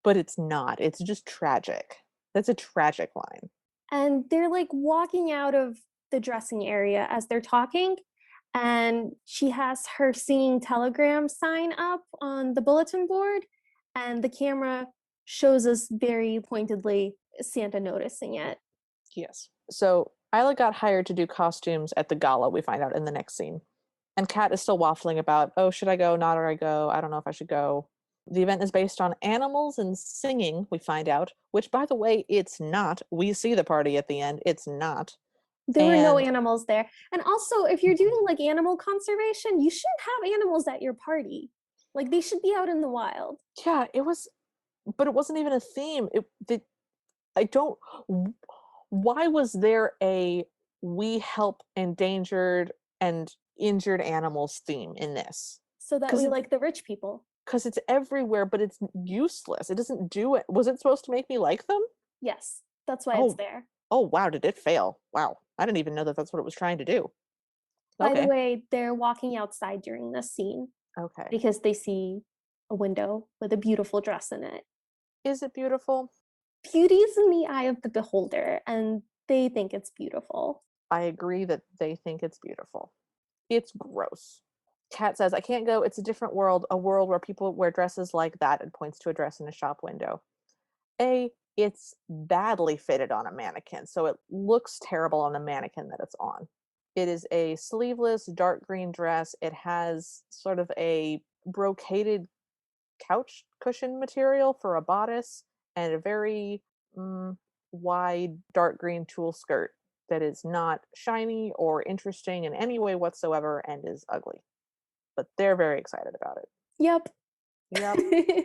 but it's not. It's just tragic. That's a tragic line. And they're like walking out of the dressing area as they're talking. and she has her singing telegram sign up on the bulletin board, and the camera shows us very pointedly Santa noticing it. Yes. So Isla got hired to do costumes at the gala, we find out in the next scene. And Kat is still waffling about, oh, should I go? Not or I go. I don't know if I should go. The event is based on animals and singing, we find out, which, by the way, it's not. We see the party at the end. It's not. There were no And animals there. And also, if you're doing like animal conservation, you shouldn't have animals at your party. Like they should be out in the wild. yeah, it was, but it wasn't even a theme. I don't, why was there a we help endangered and injured animals theme in this? So that Because we like the rich people. it's everywhere, but it's useless. It doesn't do it. Was it supposed to make me like them? Yes, that's why it's Oh, there. oh wow, did it fail? Wow, I didn't even know that that's what it was trying to do. By the Okay, way, they're walking outside during this scene okay. because they see a window with a beautiful dress in it. Is it beautiful? Beauty is in the eye of the beholder, and they think it's beautiful. I agree that they think it's beautiful. It's gross. Kat says, I can't go. It's a different world, a world where people wear dresses like that, and points to a dress in a shop window. It's badly fitted on a mannequin, so it looks terrible on the mannequin that it's on. It is a sleeveless dark green dress. It has sort of a brocaded couch cushion material for a bodice and a very wide dark green tulle skirt that is not shiny or interesting in any way whatsoever and is ugly. But they're very excited about it. Yep. Yep. And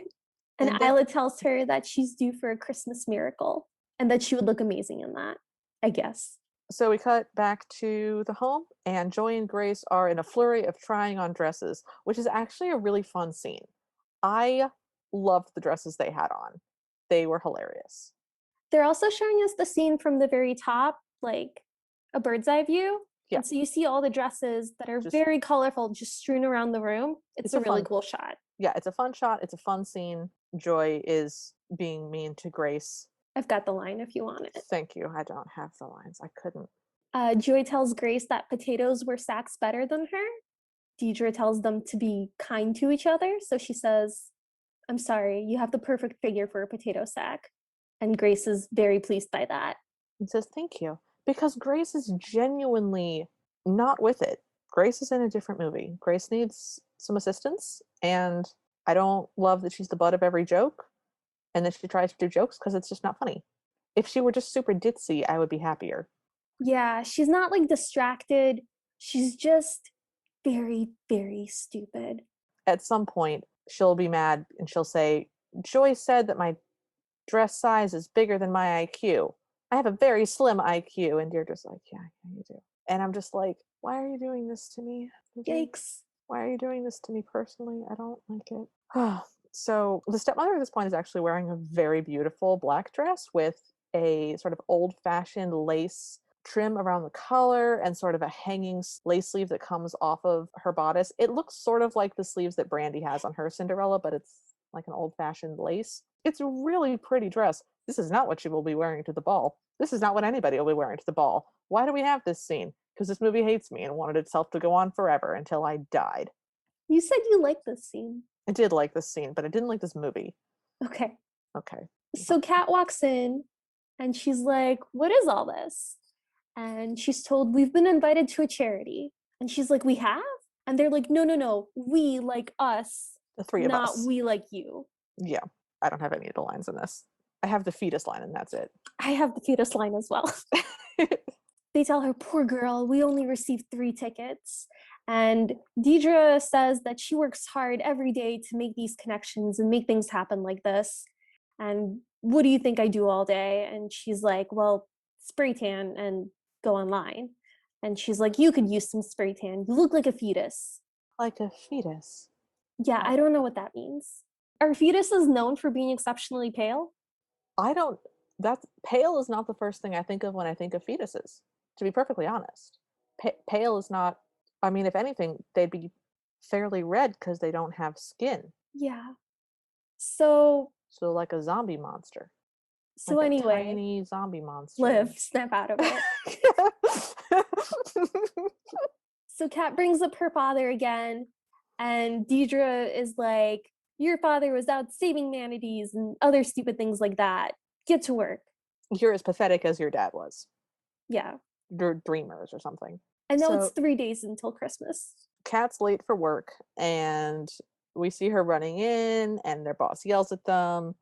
And then Isla tells her that she's due for a Christmas miracle and that she would look amazing in that, I guess. so we cut back to the home, and Joy and Grace are in a flurry of trying on dresses, which is actually a really fun scene. I loved the dresses they had on. They were hilarious. They're also showing us the scene from the very top, like a bird's eye view. Yeah, And so you see all the dresses that are just very colorful just strewn around the room. It's it's a a really fun cool shot. yeah, it's a fun shot. It's a fun scene. Joy is being mean to Grace. I've got the line if you want it. Thank you. I don't have the lines. I couldn't. Joy tells Grace that potatoes were sacks better than her. Deidre tells them to be kind to each other. So she says, I'm sorry, you have the perfect figure for a potato sack. And Grace is very pleased by that. And says thank you. Because Grace is genuinely not with it. Grace is in a different movie. Grace needs some assistance, and I don't love that she's the butt of every joke and that she tries to do jokes because it's just not funny. If she were just super ditzy, I would be happier. Yeah, she's not like distracted. She's just very, very stupid. At some point, she'll be mad and she'll say, Joy said that my dress size is bigger than my IQ. I have a very slim IQ. And Deirdre's like, yeah, you do. And I'm just like, why are you doing this to me? Yikes. Why are you doing this to me personally? I don't like it. So the stepmother at this point is actually wearing a very beautiful black dress with a sort of old-fashioned lace trim around the collar and sort of a hanging lace sleeve that comes off of her bodice. It looks sort of like the sleeves that Brandy has on her Cinderella, but it's like an old-fashioned lace. It's a really pretty dress. This is not what she will be wearing to the ball. This is not what anybody will be wearing to the ball. Why do we have this scene? Because this movie hates me and wanted itself to go on forever until I died. You said you liked this scene. I did like this scene, but I didn't like this movie. Okay. Okay. So Kat walks in and she's like, what is all this? And she's told, we've been invited to a charity. And she's like, we have? And they're like, no, no, no. We like us, The three of not us. we like you. Yeah. I don't have any of the lines in this. I have the fetus line and that's it. I have the fetus line as well. They tell her, poor girl, we only received 3 tickets. And Deidre says that she works hard every day to make these connections and make things happen like this. And what do you think I do all day? And she's like, well, spray tan and go online. And she's like, you could use some spray tan. You look like a fetus. Like a fetus. Yeah, I don't know what that means. Are fetuses known for being exceptionally pale? I don't, that pale is not the first thing I think of when I think of fetuses, to be perfectly honest. Pale is not, I mean, if anything, they'd be fairly red because they don't have skin. Yeah. So So like a zombie monster. so Like a anyway, tiny zombie monster. live, snap out of it. So Kat brings up her father again, and Deidre is like, your father was out saving manatees and other stupid things like that. Get to work. You're as pathetic as your dad was. Yeah. You're dreamers or something. And now it's So 3 days until Christmas. Kat's late for work, and we see her running in, and their boss yells at them,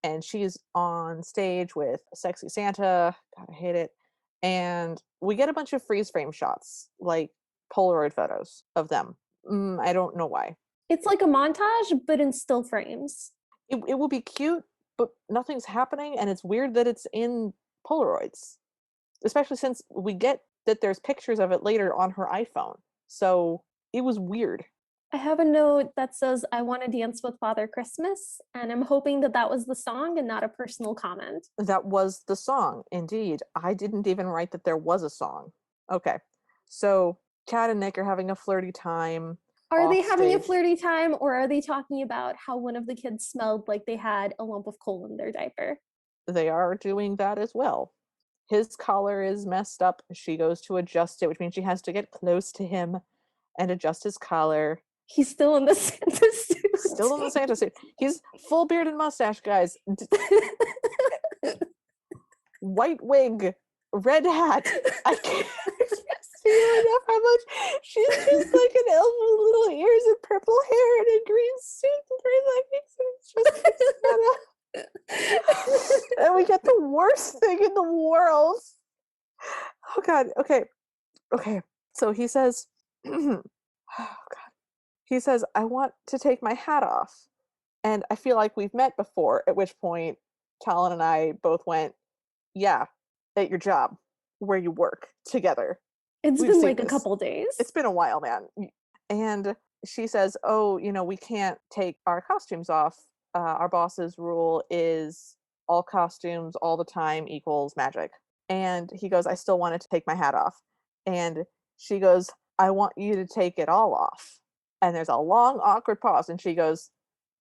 and she's on stage with Sexy Santa. God, I hate it. And we get a bunch of freeze frame shots, like Polaroid photos of them. I don't know why. It's like a montage, but in still frames. It will be cute, but nothing's happening, and it's weird that it's in Polaroids, especially since we get that there's pictures of it later on her iPhone. So it was weird. I have a note that says, I want to dance with Father Christmas, and I'm hoping that that was the song and not a personal comment. That was the song, indeed. I didn't even write that there was a song. Okay. So Kat and Nick are having a flirty time Are they off having a stage. flirty time, or are they talking about how one of the kids smelled like they had a lump of coal in their diaper? They are doing that as well. His collar is messed up. She goes to adjust it, which means she has to get close to him and adjust his collar. He's still in the Santa suit. Still in the Santa suit. He's full beard and mustache, guys. White wig, red hat. I can't see enough how much she's just like an elf with little ears and purple hair and a green suit and green leggings. And it's just and we get the worst thing in the world. Oh God. Okay. Okay. So he says, oh God. He says, I want to take my hat off. And I feel like we've met before, at which point Talon and I both went, yeah, at your job where you work together. It's We've been seen like a this. couple days. It's been a while, man. And she says, oh, we can't take our costumes off. Our boss's rule is all costumes all the time equals magic. And he goes, I still wanted to take my hat off. And she goes, I want you to take it all off. And there's a long, awkward pause. And she goes,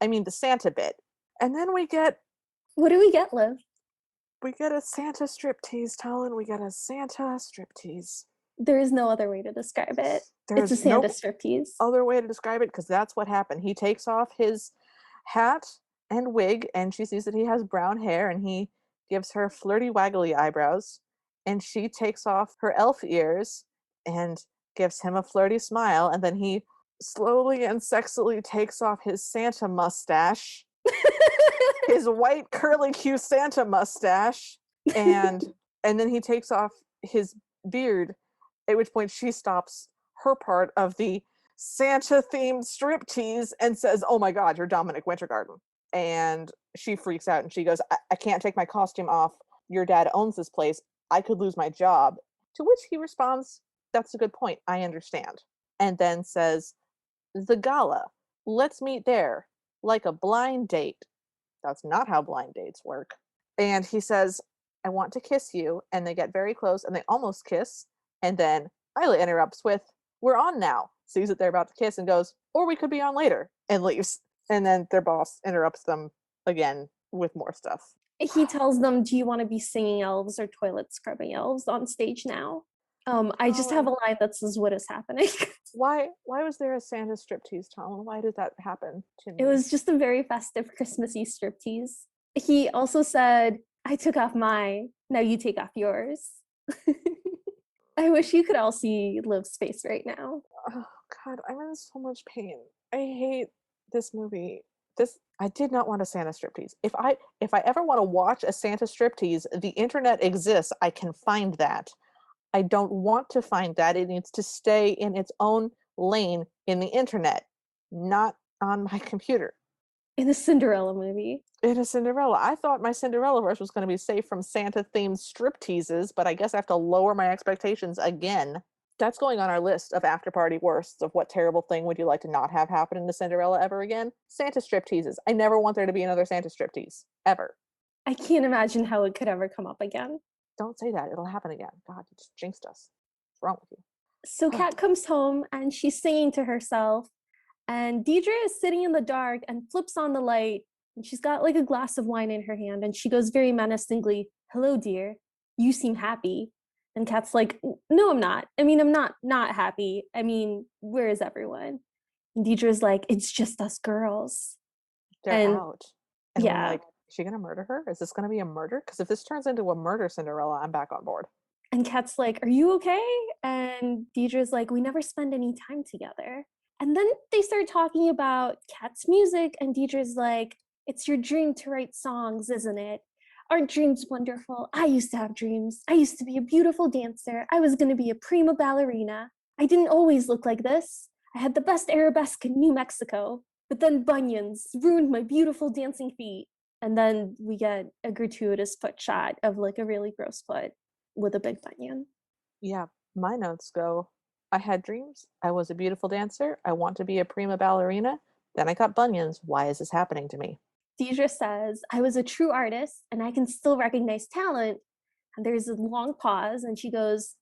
I mean, the Santa bit. And then we get What do we get, Liv? a Santa striptease, Talon. We get a Santa striptease. There is no other way to describe it. It's a There's Santa no striptease. other way to describe it because that's what happened. He takes off his hat and wig, and she sees that he has brown hair, and he gives her flirty, waggly eyebrows. And she takes off her elf ears and gives him a flirty smile, and then he slowly and sexily takes off his Santa mustache, his white curly Q Santa mustache, and then he takes off his beard, at which point she stops her part of the Santa themed striptease and says, oh my God, you're Dominic Wintergarden. And she freaks out and she goes, I can't take my costume off. Your dad owns this place. I could lose my job. To which he responds, that's a good point. I understand. And then says, the gala. Let's meet there. Like a blind date. That's not how blind dates work. And he says, I want to kiss you. And they get very close and they almost kiss. And then Riley interrupts with, we're on now. Sees that they're about to kiss and goes, or we could be on later, and leaves. And then their boss interrupts them again with more stuff. He tells them, do you want to be singing elves or toilet scrubbing elves on stage now? I just have a line that says, what is happening? Why was there a Santa striptease, Tom? Why did that happen to me? It was just a very festive Christmassy striptease. He also said, I took off mine, now you take off yours. I wish you could all see Liv's face right now. Oh God, I'm in so much pain. I hate this movie. I did not want a Santa striptease. If I ever want to watch a Santa striptease, the internet exists. I can find that. I don't want to find that. It needs to stay in its own lane in the internet, not on my computer. In a Cinderella movie. In a Cinderella. I thought my Cinderella verse was going to be safe from Santa-themed stripteases, but I guess I have to lower my expectations again. That's going on our list of after-party worsts of what terrible thing would you like to not have happen in the Cinderella ever again? Santa stripteases. I never want there to be another Santa striptease. Ever. I can't imagine how it could ever come up again. Don't say that. It'll happen again. God, you just jinxed us. What's wrong with you? So Kat comes home and she's singing to herself, and Deidre is sitting in the dark and flips on the light, and she's got like a glass of wine in her hand, and she goes very menacingly, hello, dear. You seem happy. And Kat's like, no, I'm not. I mean, I'm not happy. I mean, where is everyone? And Deidre's like, it's just us girls. They're And out. And we're yeah. like, is she gonna murder her? Is this gonna be a murder? Because if this turns into a murder Cinderella, I'm back on board. And Kat's like, are you okay? And Deidre's like, we never spend any time together. And then they start talking about Kat's music, and Deidre's like, it's your dream to write songs, isn't it? Aren't dreams wonderful? I used to have dreams. I used to be a beautiful dancer. I was going to be a prima ballerina. I didn't always look like this. I had the best arabesque in New Mexico, but then bunions ruined my beautiful dancing feet. And then we get a gratuitous foot shot of like a really gross foot with a big bunion. Yeah, my notes go, I had dreams. I was a beautiful dancer. I want to be a prima ballerina. Then I got bunions. Why is this happening to me? Deidre says, I was a true artist and I can still recognize talent. And there's a long pause, and she goes,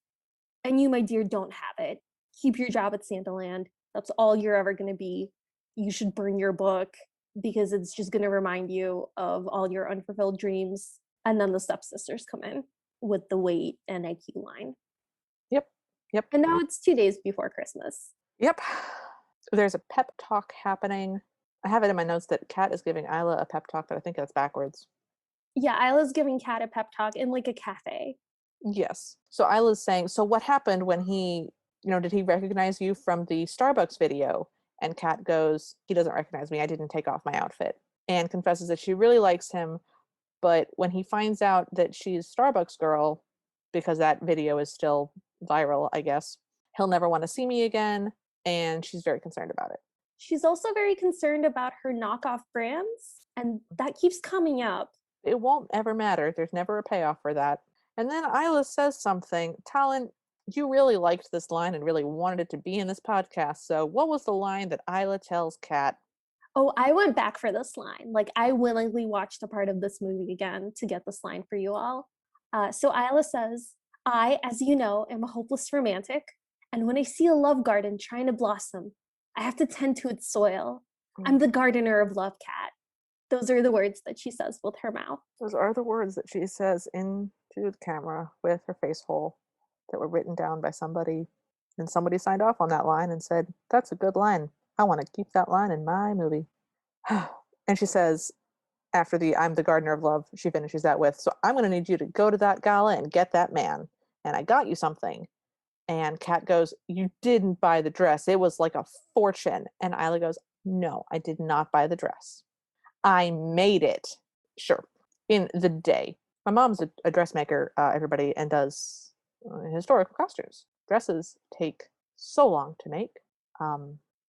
and you, my dear, don't have it. Keep your job at Santaland. That's all you're ever going to be. You should burn your book because it's just going to remind you of all your unfulfilled dreams. And then the stepsisters come in with the weight and IQ line. Yep, yep, And now it's 2 days before Christmas. yep. There's a pep talk happening. I have it in my notes that Kat is giving Isla a pep talk, but I think that's backwards. Yeah, Isla's giving Kat a pep talk in like a cafe. Yes. So Isla's saying, so what happened when did he recognize you from the Starbucks video? And Kat goes, he doesn't recognize me. I didn't take off my outfit. And confesses that she really likes him. But when he finds out that she's Starbucks girl, because that video is still viral, I guess, he'll never want to see me again. And she's very concerned about it. She's also very concerned about her knockoff brands, and that keeps coming up. It won't ever matter. There's never a payoff for that. And then Isla says something. Talon, you really liked this line and really wanted it to be in this podcast. So what was the line that Isla tells Kat? Oh, I went back for this line. Like, I willingly watched a part of this movie again to get this line for you all. So Isla says, I, as you know, am a hopeless romantic. And when I see a love garden trying to blossom, I have to tend to its soil. I'm the gardener of love, Cat. Those are the words that she says with her mouth. Those are the words that she says into the camera with her face hole that were written down by somebody. And somebody signed off on that line and said, that's a good line. I want to keep that line in my movie. And she says, after the I'm the gardener of love, she finishes that with, so I'm going to need you to go to that gala and get that man. And I got you something. And Kat goes, you didn't buy the dress. It was like a fortune. And Isla goes, no, I did not buy the dress. I made it. Sure. In the day. My mom's a dressmaker, everybody, and does historical costumes. Dresses take so long to make,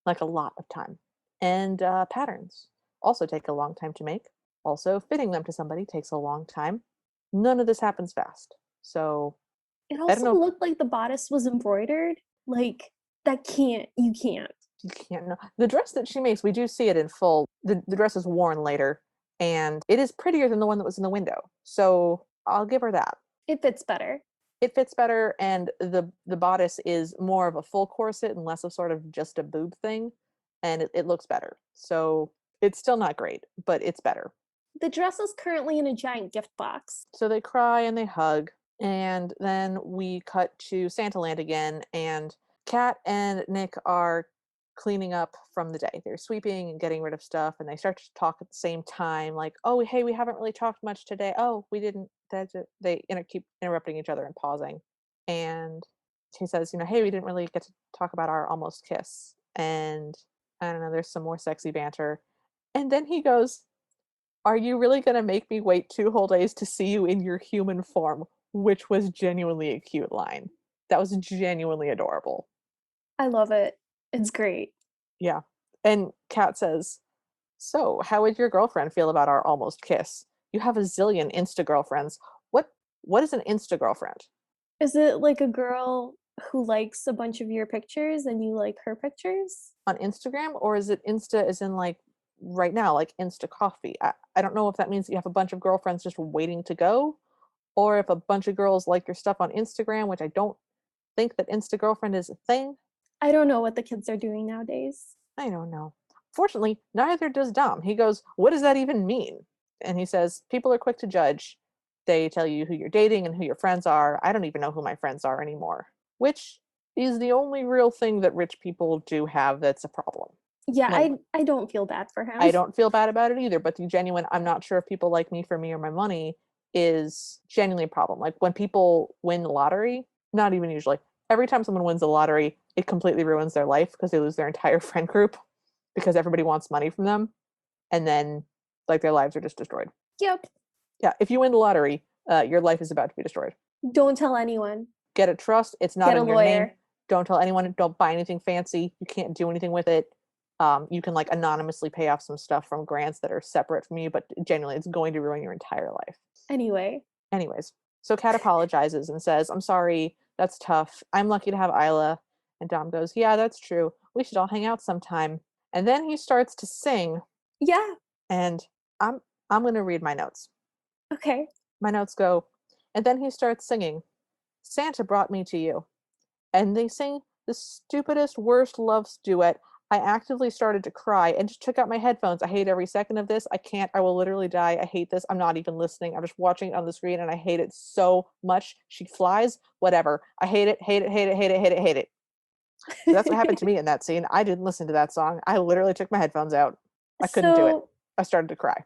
like a lot of time. And patterns also take a long time to make. Also, fitting them to somebody takes a long time. None of this happens fast. So It I don't also know. looked like the bodice was embroidered. Like, you can't. You can't know. The dress that she makes, we do see it in full. The dress is worn later, and it is prettier than the one that was in the window. So I'll give her that. It fits better. It fits better, and the bodice is more of a full corset and less of sort of just a boob thing, and it looks better. So it's still not great, but it's better. The dress is currently in a giant gift box. So they cry and they hug, and then we cut to Santaland again, and Kat and Nick are cleaning up from the day. They're sweeping and getting rid of stuff, and they start to talk at the same time, like, "Oh, hey, we haven't really talked much today. Oh, we didn't." That's it. They keep interrupting each other and pausing, and she says, "Hey, we didn't really get to talk about our almost kiss." And I don't know. There's some more sexy banter, and then he goes, are you really gonna make me wait 2 whole days to see you in your human form? Which was genuinely a cute line. That was genuinely adorable. I love it. It's great. Yeah. And Kat says, "So, how would your girlfriend feel about our almost kiss? You have a zillion Insta girlfriends. What is an Insta girlfriend?" Is it like a girl who likes a bunch of your pictures and you like her pictures? On Instagram, or is it Insta as in, like, right now, like Insta coffee? I don't know if that means you have a bunch of girlfriends just waiting to go, or if a bunch of girls like your stuff on Instagram, which I don't think that Insta girlfriend is a thing. I don't know what the kids are doing nowadays. I don't know. Fortunately, neither does Dom. He goes, what does that even mean? And he says, people are quick to judge. They tell you who you're dating and who your friends are. I don't even know who my friends are anymore, which is the only real thing that rich people do have that's a problem. Yeah, Like, I don't feel bad for I him. don't feel bad about it either, but the genuine, I'm not sure if people like me for me or my money is genuinely a problem. Like when people win the lottery, not even usually, every time someone wins the lottery, it completely ruins their life because they lose their entire friend group because everybody wants money from them. And then like their lives are just destroyed. Yep. Yeah. If you win the lottery, your life is about to be destroyed. Don't tell anyone. Get a trust. It's not Get a in your name. lawyer. Don't tell anyone. Don't buy anything fancy. You can't do anything with it. You can like anonymously pay off some stuff from grants that are separate from you, but genuinely, it's going to ruin your entire life. Anyway. Anyways, so Kat apologizes and says, "I'm sorry. That's tough. I'm lucky to have Isla." And Dom goes, "Yeah, that's true. We should all hang out sometime." And then he starts to sing, Yeah. and I'm I'm going to read my notes. Okay. My notes go, and then he starts singing, "Santa brought me to you." And they sing the stupidest, worst love duet. I actively started to cry and just took out my headphones. I hate every second of this. I can't. I will literally die. I hate this. I'm not even listening. I'm just watching it on the screen and I hate it so much. She flies, whatever. I hate it, hate it, hate it, hate it, hate it, hate it. So that's what happened to me in that scene. I didn't listen to that song. I literally took my headphones out. I couldn't do it. So I started to cry.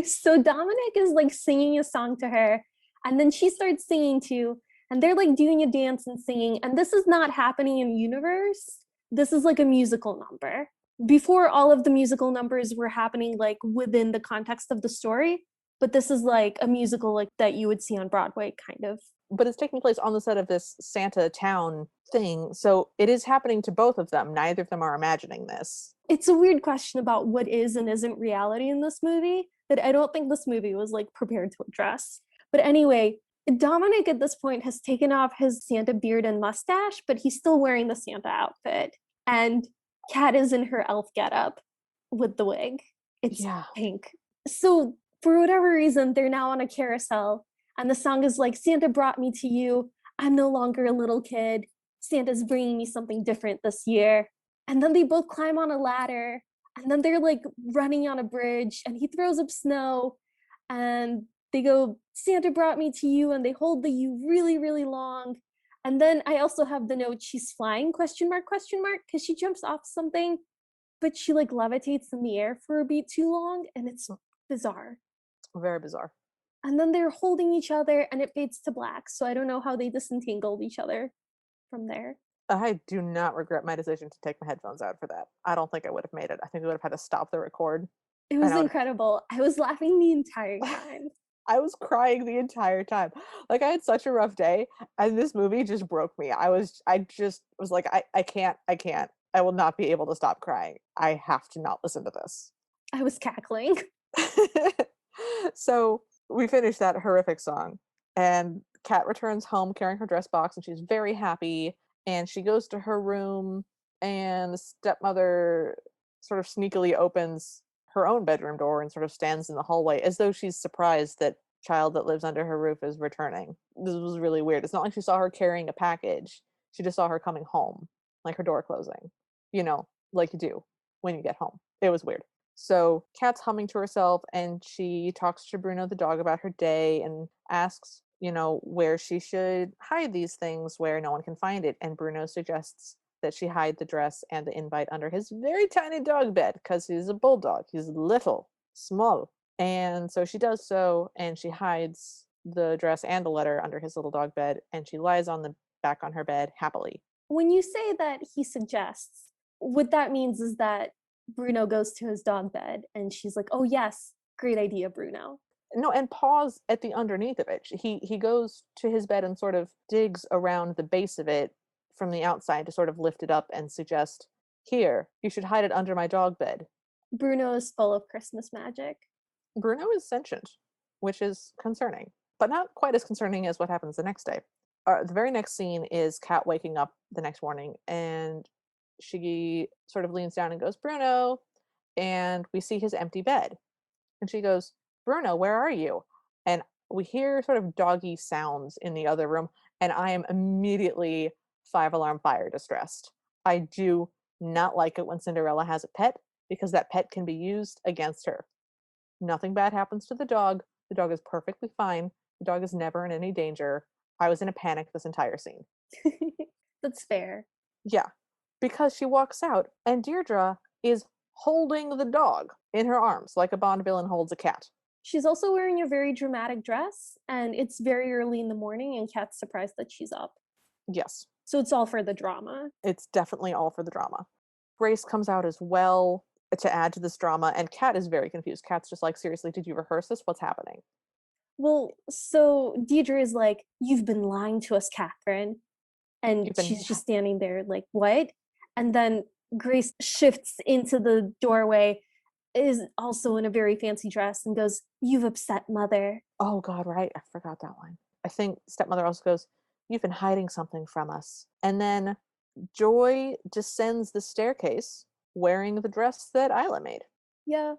so Dominic is like singing a song to her, and then she starts singing too, and they're like doing a dance and singing, and this is not happening in universe. This is like a musical number. Before, all of the musical numbers were happening like within the context of the story, but this is like a musical like that you would see on Broadway, kind of. But it's taking place on the set of this Santa town thing. So it is happening to both of them. Neither of them are imagining this. It's a weird question about what is and isn't reality in this movie that I don't think this movie was like prepared to address. But anyway, Dominic at this point has taken off his Santa beard and mustache, but he's still wearing the Santa outfit. And Kat is in her elf getup with the wig. It's Yeah. pink. So for whatever reason, they're now on a carousel, and the song is like, "Santa brought me to you. I'm no longer a little kid. Santa's bringing me something different this year." And then they both climb on a ladder, and then they're like running on a bridge, and he throws up snow, and they go, "Santa brought me to you," and they hold the "you" really, really long. And then I also have the note, "she's flying?" Question mark, because she jumps off something, but she like levitates in the air for a beat too long, and it's bizarre. Very bizarre. And then they're holding each other, and it fades to black, so I don't know how they disentangled each other from there. I do not regret my decision to take my headphones out for that. I don't think I would have made it. I think we would have had to stop the record. It And was I would incredible. I was laughing the entire time. I was crying the entire time. Like I had such a rough day and this movie just broke me. I just was like, I can't. I will not be able to stop crying. I have to not listen to this. I was cackling. So we finished that horrific song, and Kat returns home carrying her dress box, and she's very happy. And she goes to her room, and the stepmother sort of sneakily opens her own bedroom door and sort of stands in the hallway as though she's surprised that child that lives under her roof is returning. This was really weird. It's not like she saw her carrying a package. She just saw her coming home, like her door closing, like you do when you get home. It was weird. So Kat's humming to herself and she talks to Bruno the dog about her day and asks, where she should hide these things where no one can find it. And Bruno suggests that she hide the dress and the invite under his very tiny dog bed because he's a bulldog. He's little, small. And so she does so and she hides the dress and the letter under his little dog bed and she lies on the back on her bed happily. When you say that he suggests, what that means is that Bruno goes to his dog bed and she's like, "Oh, yes, great idea, Bruno." No, and pause at the underneath of it. He goes to his bed and sort of digs around the base of it from the outside to sort of lift it up and suggest, "Here, you should hide it under my dog bed." Bruno is full of Christmas magic. Bruno is sentient, which is concerning, but not quite as concerning as what happens the next day. The very next scene is Kat waking up the next morning and she sort of leans down and goes, "Bruno," and we see his empty bed. And she goes, "Bruno, where are you?" And we hear sort of doggy sounds in the other room, and I am immediately 5 alarm fire distressed. I do not like it when Cinderella has a pet because that pet can be used against her. Nothing bad happens to the dog. The dog is perfectly fine. The dog is never in any danger. I was in a panic this entire scene. That's fair. Yeah, because she walks out and Deirdre is holding the dog in her arms like a Bond villain holds a cat. She's also wearing a very dramatic dress, and it's very early in the morning, and Kat's surprised that she's up. Yes, So it's all for the drama. it's definitely all for the drama. Grace comes out as well to add to this drama, and Kat is very confused. Kat's just like, seriously, did you rehearse this? What's happening? Well, so Deidre is like, "You've been lying to us, Catherine." And You've been she's just standing there like, "What?" And then Grace shifts into the doorway, is also in a very fancy dress, and goes, "You've upset Mother." Oh god, right. I forgot that line. I think stepmother also goes, "You've been hiding something from us." And then Joy descends the staircase wearing the dress that Isla made. Yeah,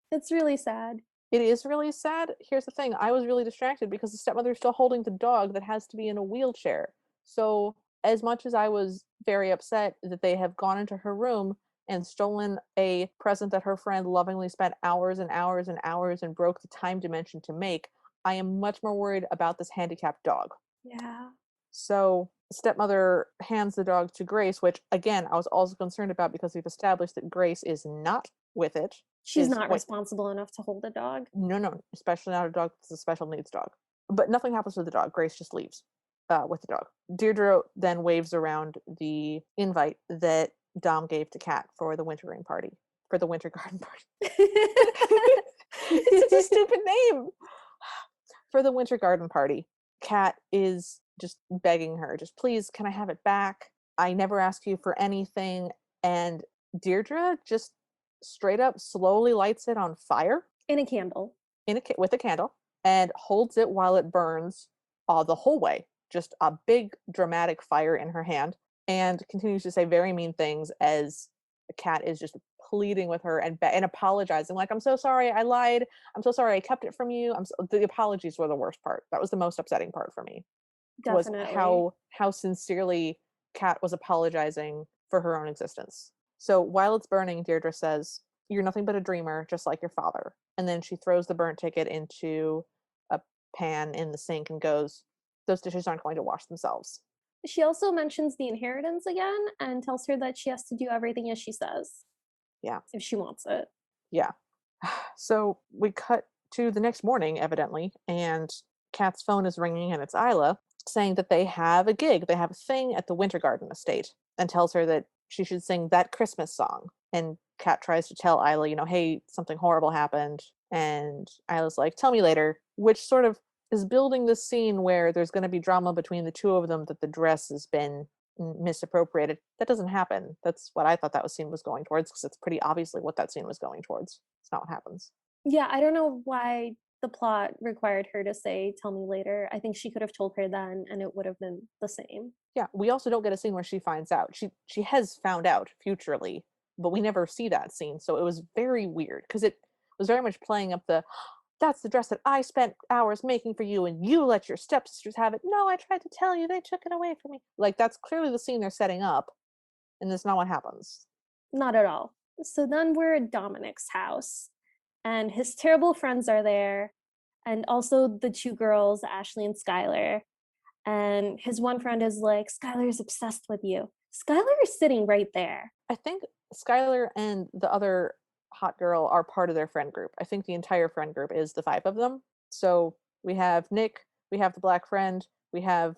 it's really sad. It is really sad. Here's the thing, I was really distracted because the stepmother is still holding the dog that has to be in a wheelchair. So, as much as I was very upset that they have gone into her room and stolen a present that her friend lovingly spent hours and hours and hours and broke the time dimension to make, I am much more worried about this handicapped dog. Yeah. So, stepmother hands the dog to Grace, which again I was also concerned about because we've established that Grace is not with it. She's Is not wait, responsible enough to hold a dog. no, no, especially not a dog that's a special needs dog. But nothing happens with the dog. Grace just leaves with the dog. Deirdre then waves around the invite that Dom gave to Kat for the wintering party, for the winter garden party. It's such a stupid name. For the winter garden party, Kat is just begging her, just please, can I have it back? I never ask you for anything. And Deirdre just straight up slowly lights it on fire In a candle. with a candle and holds it while it burns the whole way. Just a big dramatic fire in her hand, and continues to say very mean things as the cat is just pleading with her and apologizing, like, "I'm so sorry, I lied. I'm so sorry, I kept it from you." The apologies were the worst part. That was the most upsetting part for me. Was Definitely. how sincerely Kat was apologizing for her own existence. So while it's burning, Deirdre says, "You're nothing but a dreamer, just like your father." And then she throws the burnt ticket into a pan in the sink and goes, "Those dishes aren't going to wash themselves." She also mentions the inheritance again and tells her that she has to do everything as she says Yeah. if she wants it. Yeah. So we cut to the next morning, evidently, and Kat's phone is ringing and it's Isla saying that they have a gig. They have a thing at the Winter Garden estate and tells her that she should sing that Christmas song. And Kat tries to tell Isla, hey, something horrible happened. And Isla's like, tell me later, which sort of is building this scene where there's going to be drama between the two of them that the dress has been misappropriated. That doesn't happen. That's what I thought that scene was going towards, because it's pretty obviously what that scene was going towards. It's not what happens. Yeah, I don't know why the plot required her to say, "Tell me later." I think she could have told her then and it would have been the same. Yeah, we also don't get a scene where she finds out. She has found out futurely, but we never see that scene. So it was very weird because it was very much playing up the that's the dress that I spent hours making for you and you let your stepsisters have it. No, I tried to tell you, they took it away from me. Like that's clearly the scene they're setting up, and that's not what happens. Not at all. So then we're at Dominic's house, and his terrible friends are there, and also the two girls, Ashley and Skylar. And his one friend is like, "Skylar's obsessed with you." Skylar is sitting right there. I think Skylar and the other hot girl are part of their friend group. I think the entire friend group is the five of them. So we have Nick, we have the black friend, we have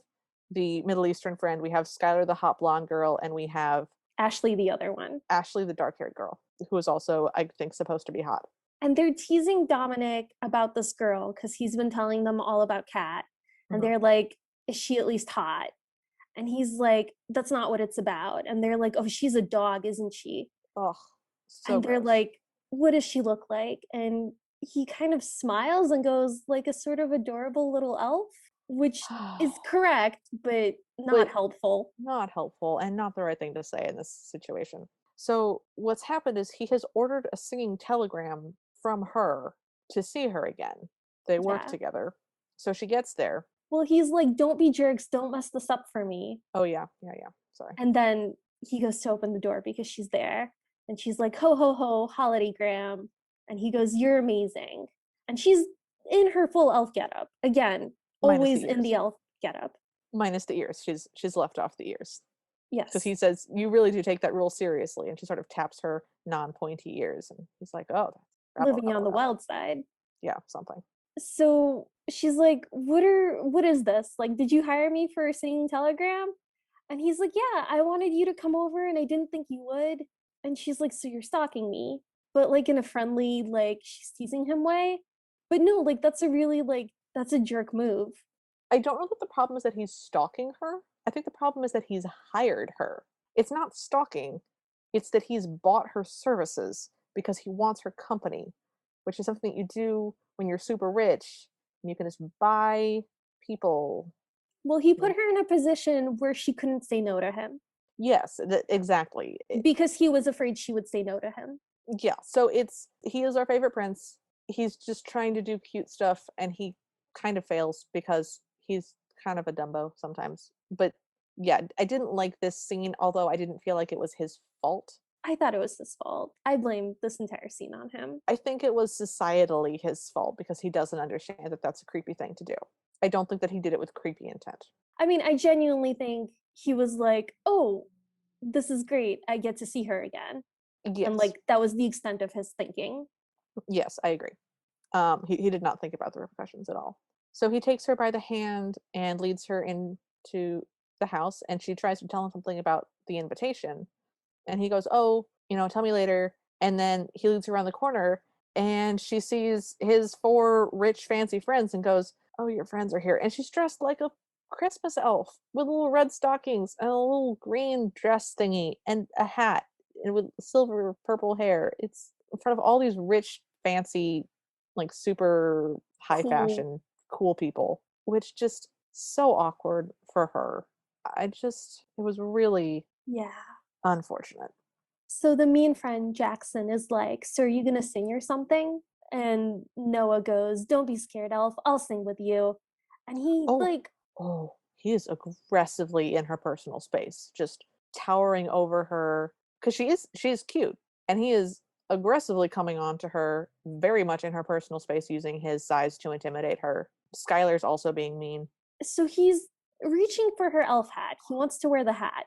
the Middle Eastern friend, we have Skylar, the hot blonde girl, and we have Ashley, the other one. Ashley, the dark haired girl, who is also, I think, supposed to be hot. And they're teasing Dominic about this girl because he's been telling them all about Kat. And Mm-hmm. they're like, "Is she at least hot?" And he's like, "That's not what it's about." And they're like, "Oh, she's a dog, isn't she?" Ugh, so And they're gross. like, "What does she look like?" And he kind of smiles and goes, "Like a sort of adorable little elf," which is correct, but not But helpful. not helpful and not the right thing to say in this situation. So what's happened is he has ordered a singing telegram from her to see her again. They work Yeah. together. So she gets there. Well, he's like, "Don't be jerks. Don't mess this up for me." Oh yeah, yeah, yeah. Sorry. And then he goes to open the door because she's there. And she's like, "Ho, ho, ho, holiday Graham." And he goes, "You're amazing." And she's in her full elf getup. Again, Minus the always in ears. the elf getup. Minus the ears. She's left off the ears. Because Yes, he says, "You really do take that rule seriously," and she sort of taps her non-pointy ears, and he's like, "Oh, bravo, living on bravo, the bravo." wild side. Yeah, something. So she's like, what is this? Like, did you hire me for a singing telegram? And he's like, yeah, I wanted you to come over and I didn't think you would. And she's like, so you're stalking me, but like in a friendly, like she's teasing him way. But no, like that's a really like that's a jerk move. I don't know that the problem is that he's stalking her. I think the problem is that he's hired her. It's not stalking, it's that he's bought her services because he wants her company, which is something that you do when you're super rich and you can just buy people. Well, he You know? put her in a position where she couldn't say no to him Yes, exactly. because he was afraid she would say no to him. Yeah, so he is our favorite prince. He's just trying to do cute stuff and he kind of fails because he's kind of a dumbo sometimes. But yeah, I didn't like this scene, although I didn't feel like it was his fault. I thought it was his fault. I blame this entire scene on him. I think it was societally his fault because he doesn't understand that that's a creepy thing to do. I don't think that he did it with creepy intent. I mean, I genuinely think he was like, oh, this is great. I get to see her again. And Yes. like that was the extent of his thinking. Yes, I agree. He did not think about the repercussions at all. So he takes her by the hand and leads her into the house, and she tries to tell him something about the invitation. And he goes, "Oh, tell me later." And then he leads her around the corner, and she sees his four rich, fancy friends and goes, "Oh, your friends are here." And she's dressed like a Christmas elf with little red stockings and a little green dress thingy and a hat and with silver purple hair. It's in front of all these rich, fancy, like super high Cool. fashion, cool people, which just so awkward for her. It was really Yeah. unfortunate. So the mean friend Jackson is like, so are you gonna sing or something? And Noah goes, don't be scared, Elf. I'll sing with you. And he Oh, like, oh, he is aggressively in her personal space, just towering over her because she is cute, and he is aggressively coming on to her very much in her personal space, using his size to intimidate her. Skylar's also being mean. so he's reaching for her elf hat. He wants to wear the hat,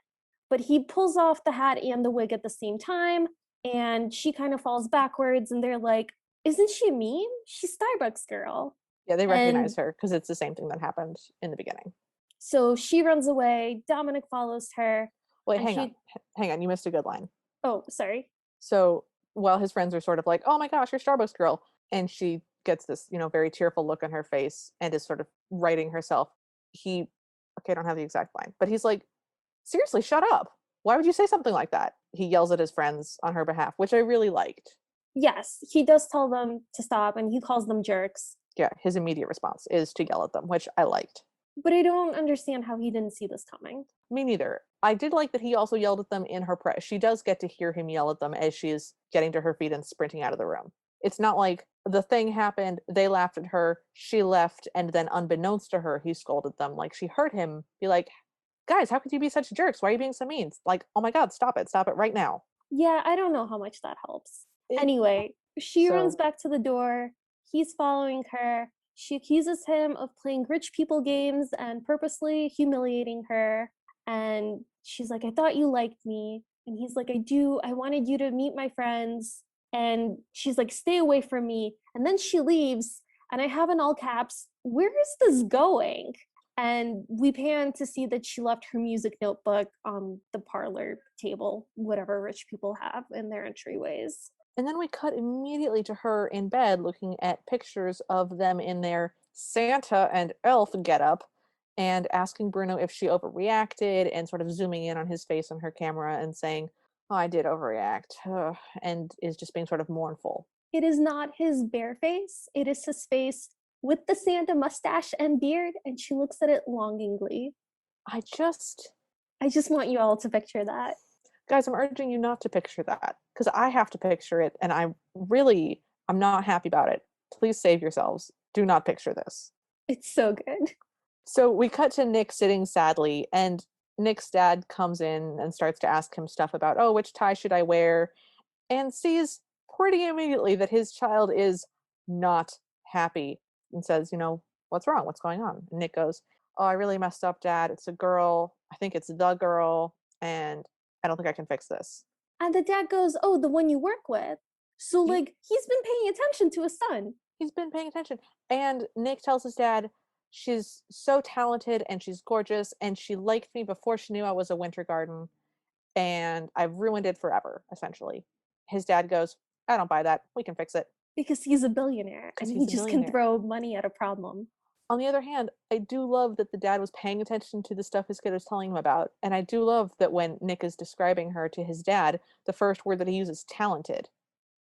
but he pulls off the hat and the wig at the same time. And she kind of falls backwards. And they're like, isn't she mean? She's Starbucks girl. Yeah, they recognize And her because it's the same thing that happened in the beginning. so she runs away. Dominic follows her. Wait, And hang on, she, hang on, you missed a good line. oh, sorry. So while his friends are sort of like, "Oh my gosh, you're Starbucks girl," and she gets this, very tearful look on her face and is sort of righting herself. He, okay, I don't have the exact line, but he's like, "Seriously, shut up. Why would you say something like that?" He yells at his friends on her behalf, which I really liked. Yes, he does tell them to stop and he calls them jerks. Yeah, his immediate response is to yell at them, which I liked. But I don't understand how he didn't see this coming. Me neither. I did like that he also yelled at them in her press. She does get to hear him yell at them as she is getting to her feet and sprinting out of the room. It's not like the thing happened, they laughed at her, she left, and then unbeknownst to her, he scolded them. Like she heard him be like, "Guys, how could you be such jerks? Why are you being so mean?" Like, oh my God, stop it right now. Yeah, I don't know how much that helps. It, Anyway, she runs so, back to the door. He's following her. She accuses him of playing rich people games and purposely humiliating her. And she's like, I thought you liked me. And he's like, I do. I wanted you to meet my friends. And she's like, stay away from me. And then she leaves. And I have in all caps, where is this going? And we pan to see that she left her music notebook on the parlor table, whatever rich people have in their entryways. and then we cut immediately to her in bed looking at pictures of them in their Santa and elf getup and asking Bruno if she overreacted and sort of zooming in on his face on her camera and saying, "Oh, I did overreact," and is just being sort of mournful. It is not his bare face, it is his face with the Santa mustache and beard, and she looks at it longingly. I just, I just want you all to picture that. guys, I'm urging you not to picture that because I have to picture it and I'm not happy about it. Please save yourselves. Do not picture this. It's so good. So we cut to Nick sitting sadly, and Nick's dad comes in and starts to ask him stuff about, oh, which tie should I wear? And sees pretty immediately that his child is not happy and says, What's wrong? What's going on? And Nick goes, oh, I really messed up, Dad. It's a girl. I think it's the girl. And I don't think I can fix this. And the dad goes, oh, the one you work with. So, He, like, he's been paying attention to his son. he's been paying attention. And Nick tells his dad, she's so talented and she's gorgeous and she liked me before she knew I was a winter garden. And I've ruined it forever, essentially. His dad goes, I don't buy that. We can fix it. Because he's a billionaire Because and he he's a just can billionaire. throw money at a problem. On the other hand, I do love that the dad was paying attention to the stuff his kid was telling him about. And I do love that when Nick is describing her to his dad, the first word that he uses is talented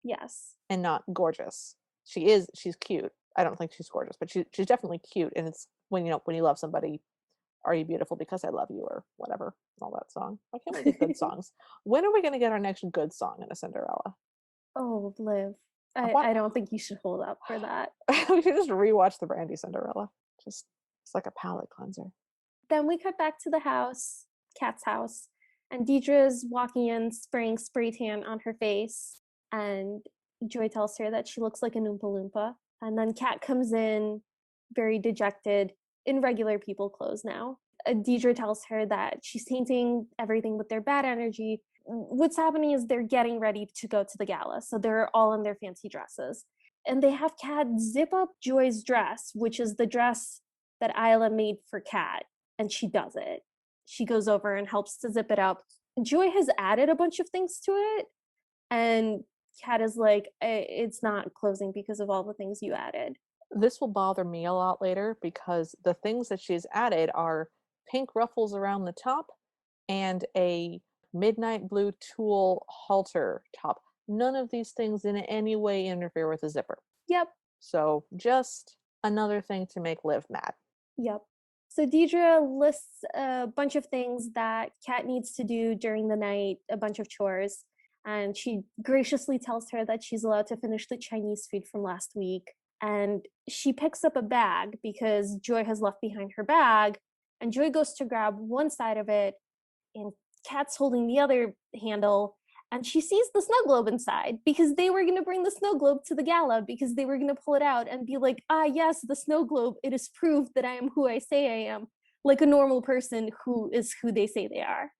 Yes. and not gorgeous. She's cute. I don't think she's gorgeous, but she's definitely cute. And it's when when you love somebody, are you beautiful because I love you or whatever, all that song. Why can't we get good songs? When are we going to get our next good song in a Cinderella? Oh, Liv. I I, want I don't think you should hold up for that. we should just rewatch the Brandy Cinderella. Just it's like a palate cleanser. Then we cut back to the house, Kat's house, and Deidre's walking in spraying spray tan on her face. And Joy tells her that she looks like an Oompa Loompa. And then Kat comes in, very dejected, in regular people clothes now. Deidre tells her that she's tainting everything with their bad energy. What's happening is they're getting ready to go to the gala. So they're all in their fancy dresses. And they have Kat zip up Joy's dress, which is the dress that Isla made for Kat. And she does it. She goes over and helps to zip it up. Joy has added a bunch of things to it. And Kat is like, it's not closing because of all the things you added. This will bother me a lot later because the things that she's added are pink ruffles around the top and a midnight blue tulle halter top. None of these things in any way interfere with the zipper. Yep. So just another thing to make Liv mad. Yep. So Deidre lists a bunch of things that Kat needs to do during the night, a bunch of chores. And she graciously tells her that she's allowed to finish the Chinese food from last week. And she picks up a bag because Joy has left behind her bag. And Joy goes to grab one side of it, and Kat's holding the other handle. And she sees the snow globe inside because they were going to bring the snow globe to the gala because they were going to pull it out and be like, ah, yes, the snow globe, it is proof that I am who I say I am, like a normal person who is who they say they are.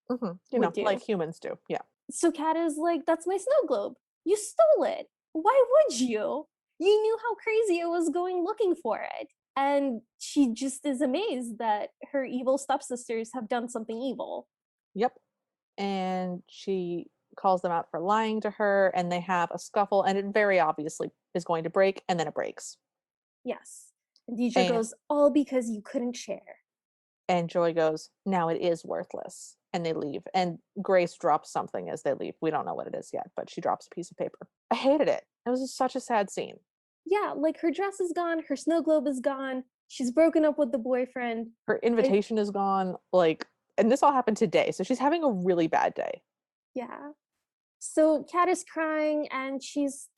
Like humans do. Yeah. So Kat is like, that's my snow globe. You stole it. Why would you? You knew how crazy it was going looking for it. And she just is amazed that her evil stepsisters have done something evil. Yep. And she calls them out for lying to her, and they have a scuffle, and it very obviously is going to break, and then it breaks. Yes. And Deidre goes, all because you couldn't share. And Joy goes, now it is worthless. And they leave. And Grace drops something as they leave. We don't know what it is yet, but she drops a piece of paper. I hated it. It was just such a sad scene. Yeah, like her dress is gone, her snow globe is gone, she's broken up with the boyfriend. Her invitation is gone. And this all happened today. So she's having a really bad day. Yeah. So Kat is crying and she's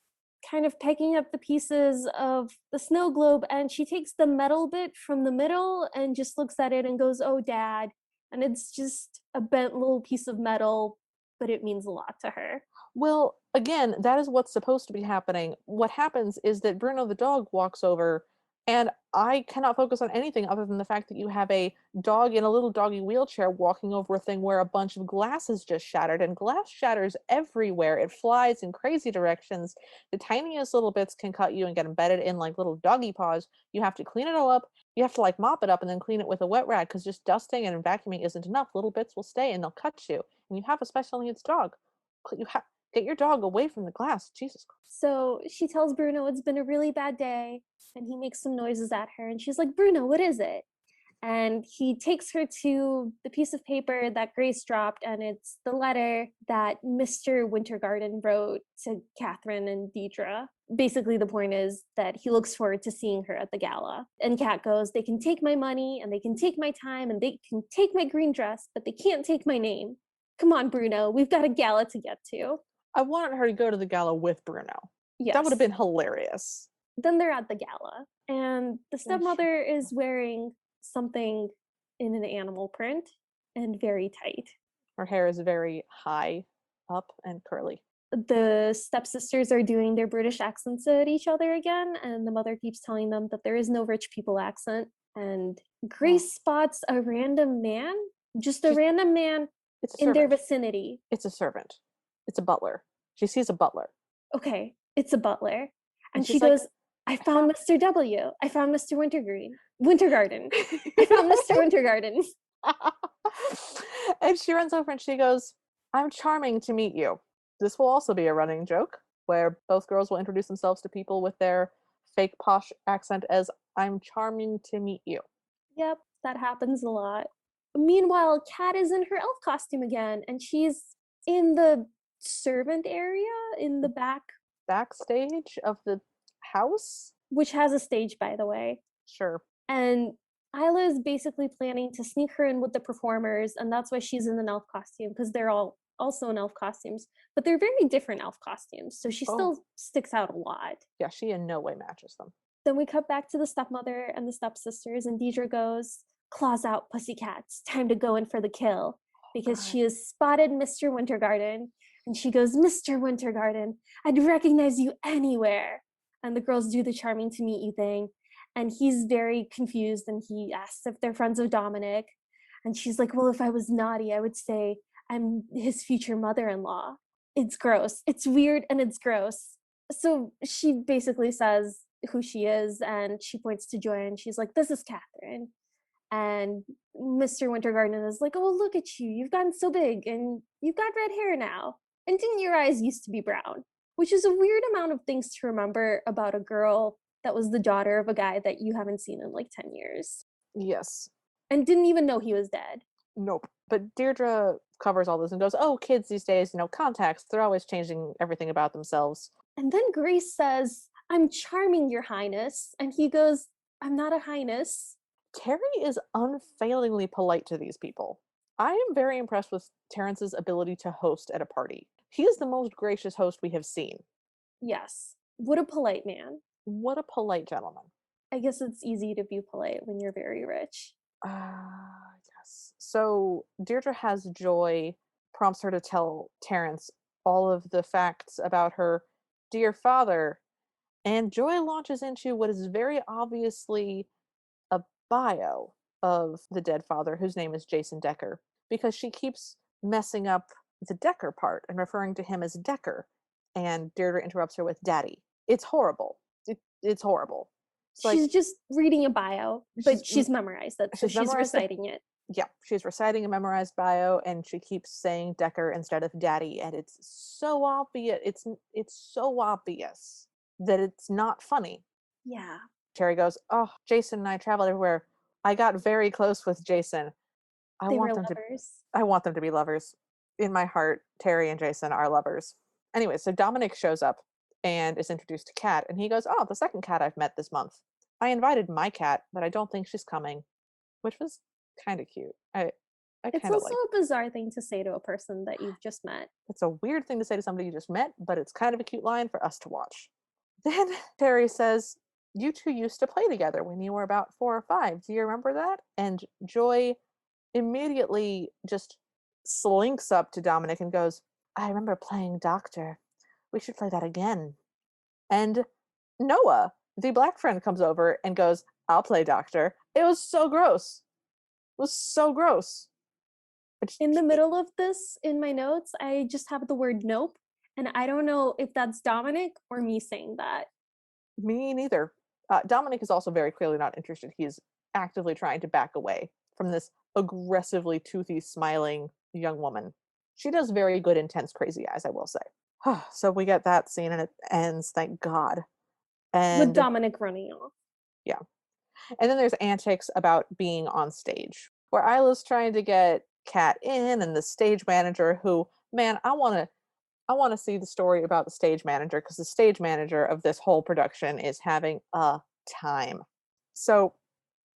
kind of picking up the pieces of the snow globe, and she takes the metal bit from the middle and just looks at it and goes, oh, Dad. And it's just a bent little piece of metal, but it means a lot to her. Well, again, that is what's supposed to be happening. What happens is that Bruno the dog walks over, and I cannot focus on anything other than the fact that you have a dog in a little doggy wheelchair walking over a thing where a bunch of glass is just shattered, and glass shatters everywhere. It flies in crazy directions. The tiniest little bits can cut you and get embedded in like little doggy paws. You have to clean it all up. You have to like mop it up and then clean it with a wet rag because just dusting and vacuuming isn't enough. Little bits will stay and they'll cut you. And you have a special needs dog. You have get your dog away from the glass. Jesus Christ. So she tells Bruno it's been a really bad day, and he makes some noises at her, and she's like, Bruno, what is it? And he takes her to the piece of paper that Grace dropped, and it's the letter that Mr. Wintergarten wrote to Catherine and Deidre. Basically, the point is that he looks forward to seeing her at the gala. And Kat goes, they can take my money, and they can take my time, and they can take my green dress, but they can't take my name. Come on, Bruno, we've got a gala to get to. I wanted her to go to the gala with Bruno. Yes. That would have been hilarious. Then they're at the gala, and the stepmother is wearing something in an animal print and very tight. Her hair is very high up and curly. The stepsisters are doing their British accents at each other again, and the mother keeps telling them that there is no rich people accent. And Oh, Grace spots a random man, just a she's random man it's a in their servant. vicinity. It's a servant. It's a butler. She sees a butler. Okay, it's a butler. And And she she's like, goes, I I found found Mr. W. I found Mr. Wintergarden. I found Mr. Wintergarden. and she runs over and she goes, I'm charming to meet you. This will also be a running joke where both girls will introduce themselves to people with their fake posh accent as I'm charming to meet you. Yep, that happens a lot. Meanwhile, Kat is in her elf costume again, and she's in the servant area in the back, Backstage of the house? which has a stage, by the way. Sure. And Isla is basically planning to sneak her in with the performers, and that's why she's in an elf costume, because they're all also in elf costumes, but they're very different elf costumes, so she Oh, still sticks out a lot. yeah, she in no way matches them. Then we cut back to the stepmother and the stepsisters, and Deidre goes, Claws out, pussycats, time to go in for the kill, because God. she has spotted Mr. Wintergarden, and she goes, Mr. Wintergarden, I'd recognize you anywhere. And the girls do the charming to meet you thing, and he's very confused, and he asks if they're friends of Dominic, and she's like, well, if I was naughty, I would say I'm his future mother-in-law. It's gross. It's weird and it's gross. So she basically says who she is, and she points to Joy, and she's like, this is Catherine. And Mr. Wintergarden is like, oh, look at you, you've gotten so big and you've got red hair now, and didn't your eyes used to be brown? Which is a weird amount of things to remember about a girl that was the daughter of a guy that you haven't seen in like 10 years Yes. and didn't even know he was dead. Nope. But Deirdre covers all this and goes, oh, kids these days, contacts, they're always changing everything about themselves. And then Grace says, I'm charming, your highness. And he goes, I'm not a highness. Terry is unfailingly polite to these people. I am very impressed with Terrence's ability to host at a party. He is the most gracious host we have seen. Yes. What a polite man. What a polite gentleman. I guess it's easy to be polite when you're very rich. Yes. So Deirdre has Joy, prompts her to tell Terrence all of the facts about her dear father, and Joy launches into what is very obviously a bio of the dead father, whose name is Jason Decker, because she keeps messing up the Decker part and referring to him as Decker. And Deirdre interrupts her with Daddy. It's horrible. It's horrible. It's like She's just reading a bio, she's but she's memorized it, so she's she's memorized the reciting it. yeah, she's reciting a memorized bio, and she keeps saying Decker instead of Daddy, and it's so obvious. It's so obvious that it's not funny. Yeah. Terry goes, "Oh, Jason and I traveled everywhere. I got very close with Jason. I They want were them to lovers. I want them to be lovers. In my heart, Terry and Jason are lovers." Anyway, so Dominic shows up and is introduced to Kat, and he goes, "Oh, the second cat I've met this month. I invited my cat, but I don't think she's coming," which was kind of cute. I It's kind of also like. a bizarre thing to say to a person that you've just met. It's a weird thing to say to somebody you just met, but it's kind of a cute line for us to watch. Then Terry says, you two used to play together when you were about 4 or 5. Do you remember that? And Joy immediately just slinks up to Dominic and goes, I remember playing Doctor. We should play that again. And Noah, the black friend, comes over and goes, I'll play Doctor. It was so gross. It was so gross. But In the middle of this, in my notes, I just have the word nope, and I don't know if that's Dominic or me saying that. me neither. Dominic is also very clearly not interested. He is actively trying to back away from this aggressively toothy, smiling young woman. She does very good, intense, crazy eyes, I will say. So we get that scene and it ends, thank God. With And Dominic running off. yeah. And then there's antics about being on stage, where Isla's trying to get Kat in, and the stage manager, who, man, I want to see the story about the stage manager, because the stage manager of this whole production is having a time. So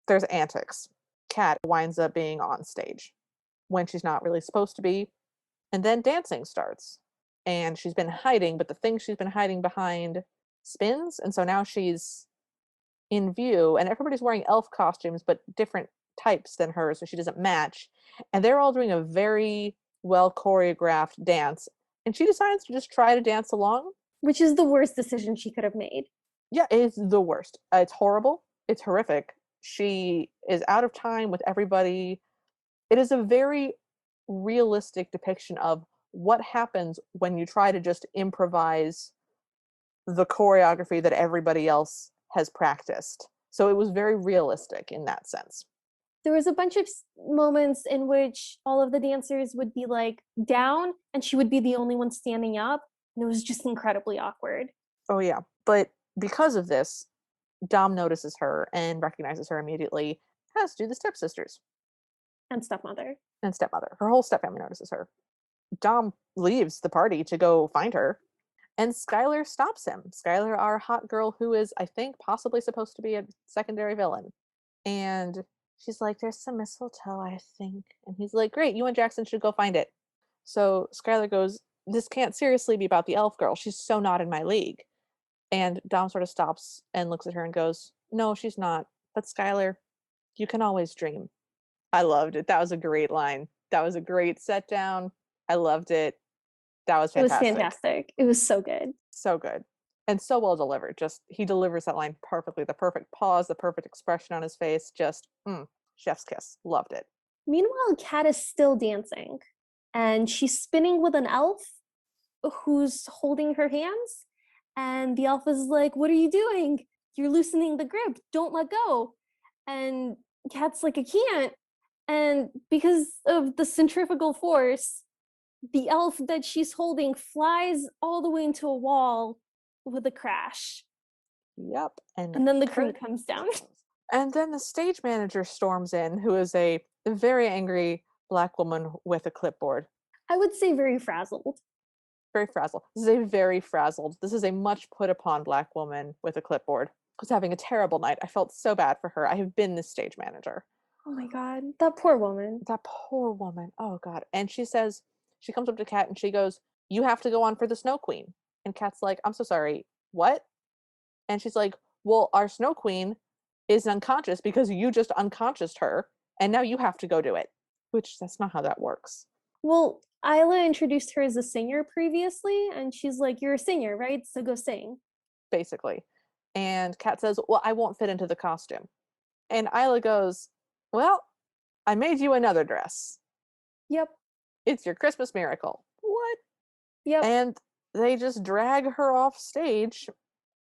there's antics. Kat winds up being on stage when she's not really supposed to be, and then dancing starts. And she's been hiding, but the thing she's been hiding behind spins, and so now she's in view, and everybody's wearing elf costumes, but different types than hers, so she doesn't match. And they're all doing a very well choreographed dance, And she decides to just try to dance along. Which is the worst decision she could have made. Yeah, it's the worst. It's horrible. It's horrific. She is out of time with everybody. It is a very realistic depiction of what happens when you try to just improvise the choreography that everybody else has practiced. So it was very realistic in that sense. There was a bunch of moments in which all of the dancers would be like down and she would be the only one standing up. And it was just incredibly awkward. Oh, yeah. But because of this, Dom notices her and recognizes her immediately, as do the stepsisters And stepmother. and stepmother. Her whole stepfamily notices her. Dom leaves the party to go find her, and Skylar stops him. Skylar, our hot girl, who is, I think, possibly supposed to be a secondary villain. And she's like, there's some mistletoe, I think. And he's like, great, you and Jackson should go find it. So Skylar goes, this can't seriously be about the elf girl. She's so not in my league. And Dom sort of stops and looks at her and goes, no, she's not. But Skylar, you can always dream. I loved it. That was a great line. That was a great set down. I loved it. That was It was fantastic. fantastic. It was so good. So good. And so well delivered. Just, he delivers that line perfectly. The perfect pause, the perfect expression on his face. Just, chef's kiss. Loved it. Meanwhile, Kat is still dancing and she's spinning with an elf who's holding her hands. And the elf is like, what are you doing? You're loosening the grip. Don't let go. And Kat's like, I can't. And because of the centrifugal force, the elf that she's holding flies all the way into a wall with a crash. Yep. And then the curtain comes down. And then the stage manager storms in, who is a very angry black woman with a clipboard. I would say very frazzled. Very frazzled. This is a much put upon black woman with a clipboard who's having a terrible night. I felt so bad for her. I have been the stage manager. Oh my God, that poor woman. That poor woman. Oh God. And she says, she comes up to Kat and she goes, you have to go on for the Snow Queen. And Kat's like, I'm so sorry. What? And she's like, well, our Snow Queen is unconscious because you just unconscioused her. And now you have to go do it. Which, that's not how that works. Well, Isla introduced her as a singer previously, and she's like, you're a singer, right? So go sing. Basically. And Kat says, well, I won't fit into the costume. And Isla goes, well, I made you another dress. Yep. It's your Christmas miracle. What? Yep. And they just drag her off stage,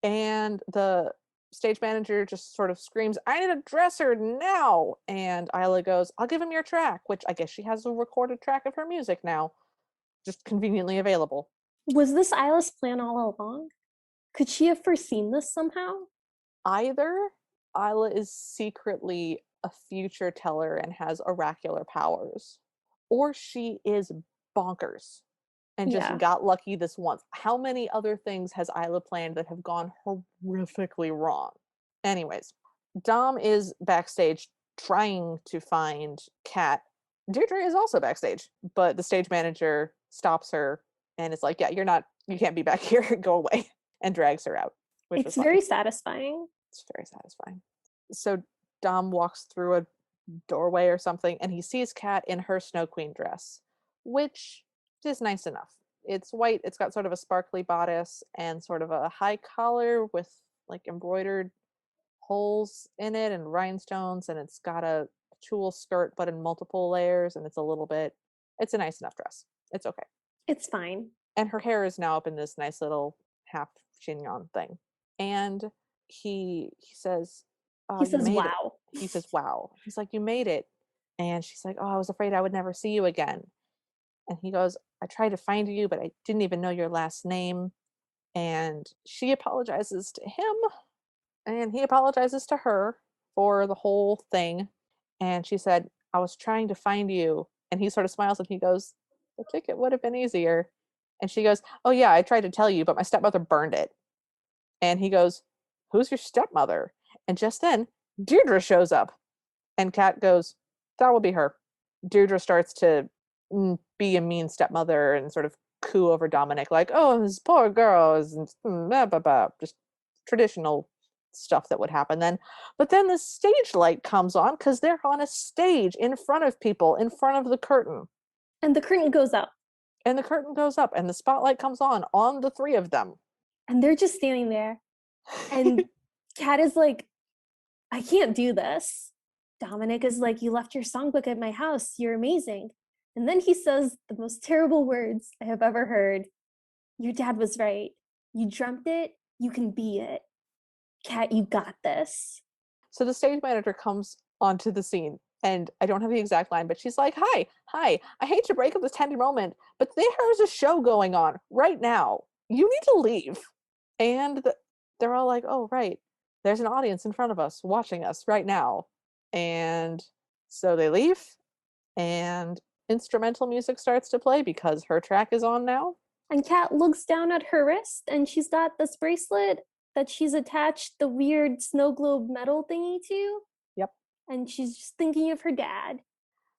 and the stage manager just sort of screams, I need a dresser now. And Isla goes, I'll give him your track, which I guess she has a recorded track of her music now, just conveniently available. Was this Isla's plan all along? Could she have foreseen this somehow? Either Isla is secretly a future teller and has oracular powers, or she is bonkers and just got lucky this once. How many other things has Isla planned that have gone horrifically wrong? Anyways, Dom is backstage trying to find Kat. Deirdre is also backstage, but the stage manager stops her and is like, yeah, you can't be back here, go away, and drags her out. It's very satisfying. It's very satisfying. So Dom walks through a doorway or something, and he sees Kat in her Snow Queen dress, which is nice enough. It's white, it's got sort of a sparkly bodice and sort of a high collar with like embroidered holes in it and rhinestones, and it's got a tulle skirt but in multiple layers, and it's a nice enough dress. It's okay. It's fine. And her hair is now up in this nice little half chignon thing. And he says, oh, he says, wow. He says, wow. He's like, you made it. And she's like, oh, I was afraid I would never see you again. And he goes, I tried to find you, but I didn't even know your last name. And she apologizes to him, and he apologizes to her for the whole thing. And she said, I was trying to find you. And he sort of smiles and he goes, the ticket would have been easier. And she goes, oh yeah, I tried to tell you, but my stepmother burned it. And he goes, who's your stepmother? And just then, Deirdre shows up. And Kat goes, that will be her. Deirdre starts to be a mean stepmother and sort of coo over Dominic, like, oh, this poor girl is blah, blah, blah. Just traditional stuff that would happen then. But then the stage light comes on because they're on a stage in front of people, in front of the curtain. And the curtain goes up. And the curtain goes up and the spotlight comes on the 3 of them. And they're just standing there. And Kat is like, I can't do this. Dominic is like, you left your songbook at my house. You're amazing. And then he says the most terrible words I have ever heard. Your dad was right. You dreamt it. You can be it. Kat, you got this. So the stage manager comes onto the scene, and I don't have the exact line, but she's like, "Hi, hi. I hate to break up this tender moment, but there's a show going on right now. You need to leave." And they're all like, "Oh, right. There's an audience in front of us watching us right now." And so they leave, and instrumental music starts to play because her track is on now. And Kat looks down at her wrist and she's got this bracelet that she's attached the weird snow globe metal thingy to. Yep. And she's just thinking of her dad.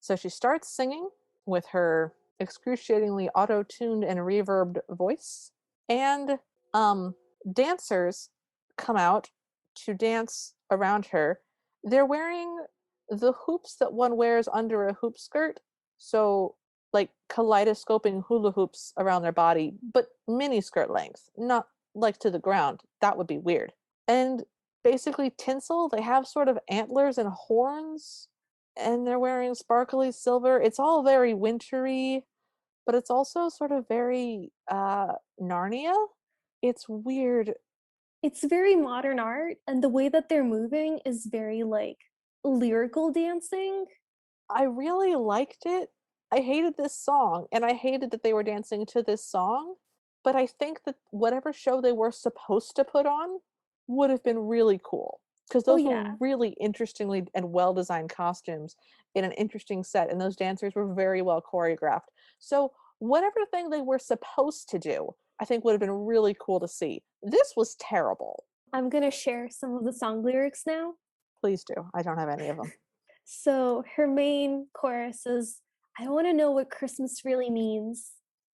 So she starts singing with her excruciatingly auto-tuned and reverbed voice. And dancers come out to dance around her. They're wearing the hoops that one wears under a hoop skirt. So like kaleidoscoping hula hoops around their body, but mini skirt length, not like to the ground. That would be weird. And basically tinsel, they have sort of antlers and horns, and they're wearing sparkly silver. It's all very wintry, but it's also sort of very Narnia. It's weird. It's very modern art, and the way that they're moving is very like lyrical dancing. I really liked it. I hated this song, and I hated that they were dancing to this song, but I think that whatever show they were supposed to put on would have been really cool because Oh, those were yeah. really interestingly and well-designed costumes in an interesting set, and those dancers were very well choreographed. So, whatever thing they were supposed to do, I think would have been really cool to see. This was terrible. I'm going to share some of the song lyrics now. Please do. I don't have any of them. So her main chorus is, I want to know what Christmas really means.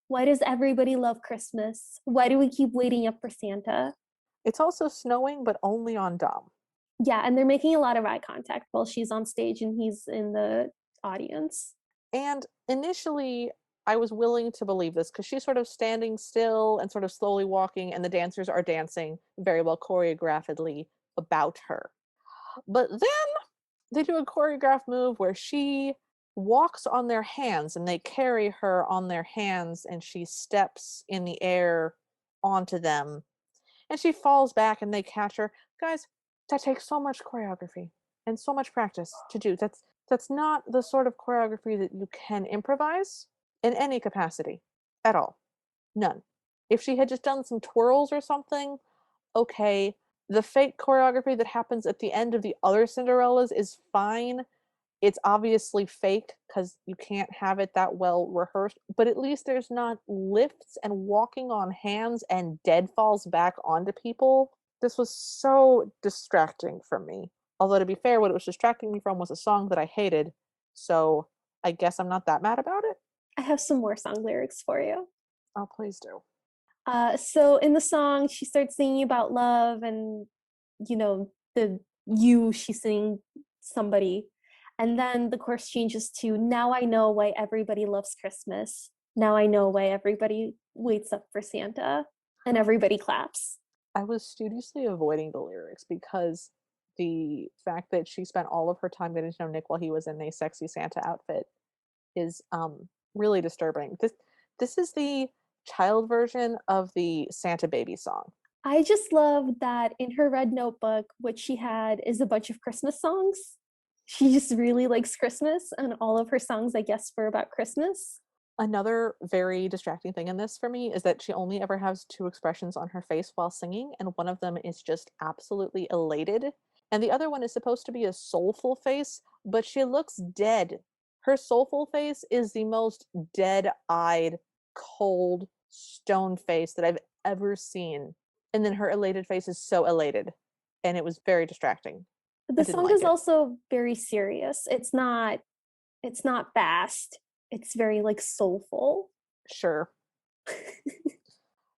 Why does everybody love Christmas? Why do we keep waiting up for Santa? It's also snowing, but only on Dom. Yeah, and they're making a lot of eye contact while she's on stage and he's in the audience. And initially, I was willing to believe this because she's sort of standing still and sort of slowly walking, and the dancers are dancing very well choreographedly about her. But then they do a choreographed move where she walks on their hands and they carry her on their hands, and she steps in the air onto them, and she falls back and they catch her. Guys, that takes so much choreography and so much practice to do. That's not the sort of choreography that you can improvise in any capacity at all. None. If she had just done some twirls or something, okay. The fake choreography that happens at the end of the other Cinderellas is fine. It's obviously fake because you can't have it that well rehearsed, but at least there's not lifts and walking on hands and dead falls back onto people. This was so distracting from me. Although, to be fair, what it was distracting me from was a song that I hated, so I guess I'm not that mad about it. I have some more song lyrics for you. Oh, please do. So in the song, she starts singing about love and, the you, she's singing somebody. And then the chorus changes to, now I know why everybody loves Christmas. Now I know why everybody waits up for Santa. And everybody claps. I was studiously avoiding the lyrics because the fact that she spent all of her time getting to know Nick while he was in a sexy Santa outfit is really disturbing. This is the child version of the Santa Baby song. I just love that in her red notebook, what she had is a bunch of Christmas songs. She just really likes Christmas, and all of her songs, I guess, were about Christmas. Another very distracting thing in this for me is that she only ever has two expressions on her face while singing, and one of them is just absolutely elated, and the other one is supposed to be a soulful face, but she looks dead. Her soulful face is the most dead-eyed, cold, stone face that I've ever seen. And then her elated face is so elated, and it was very distracting. I The didn't song like is it. also very serious. It's not fast. It's very like soulful. Sure.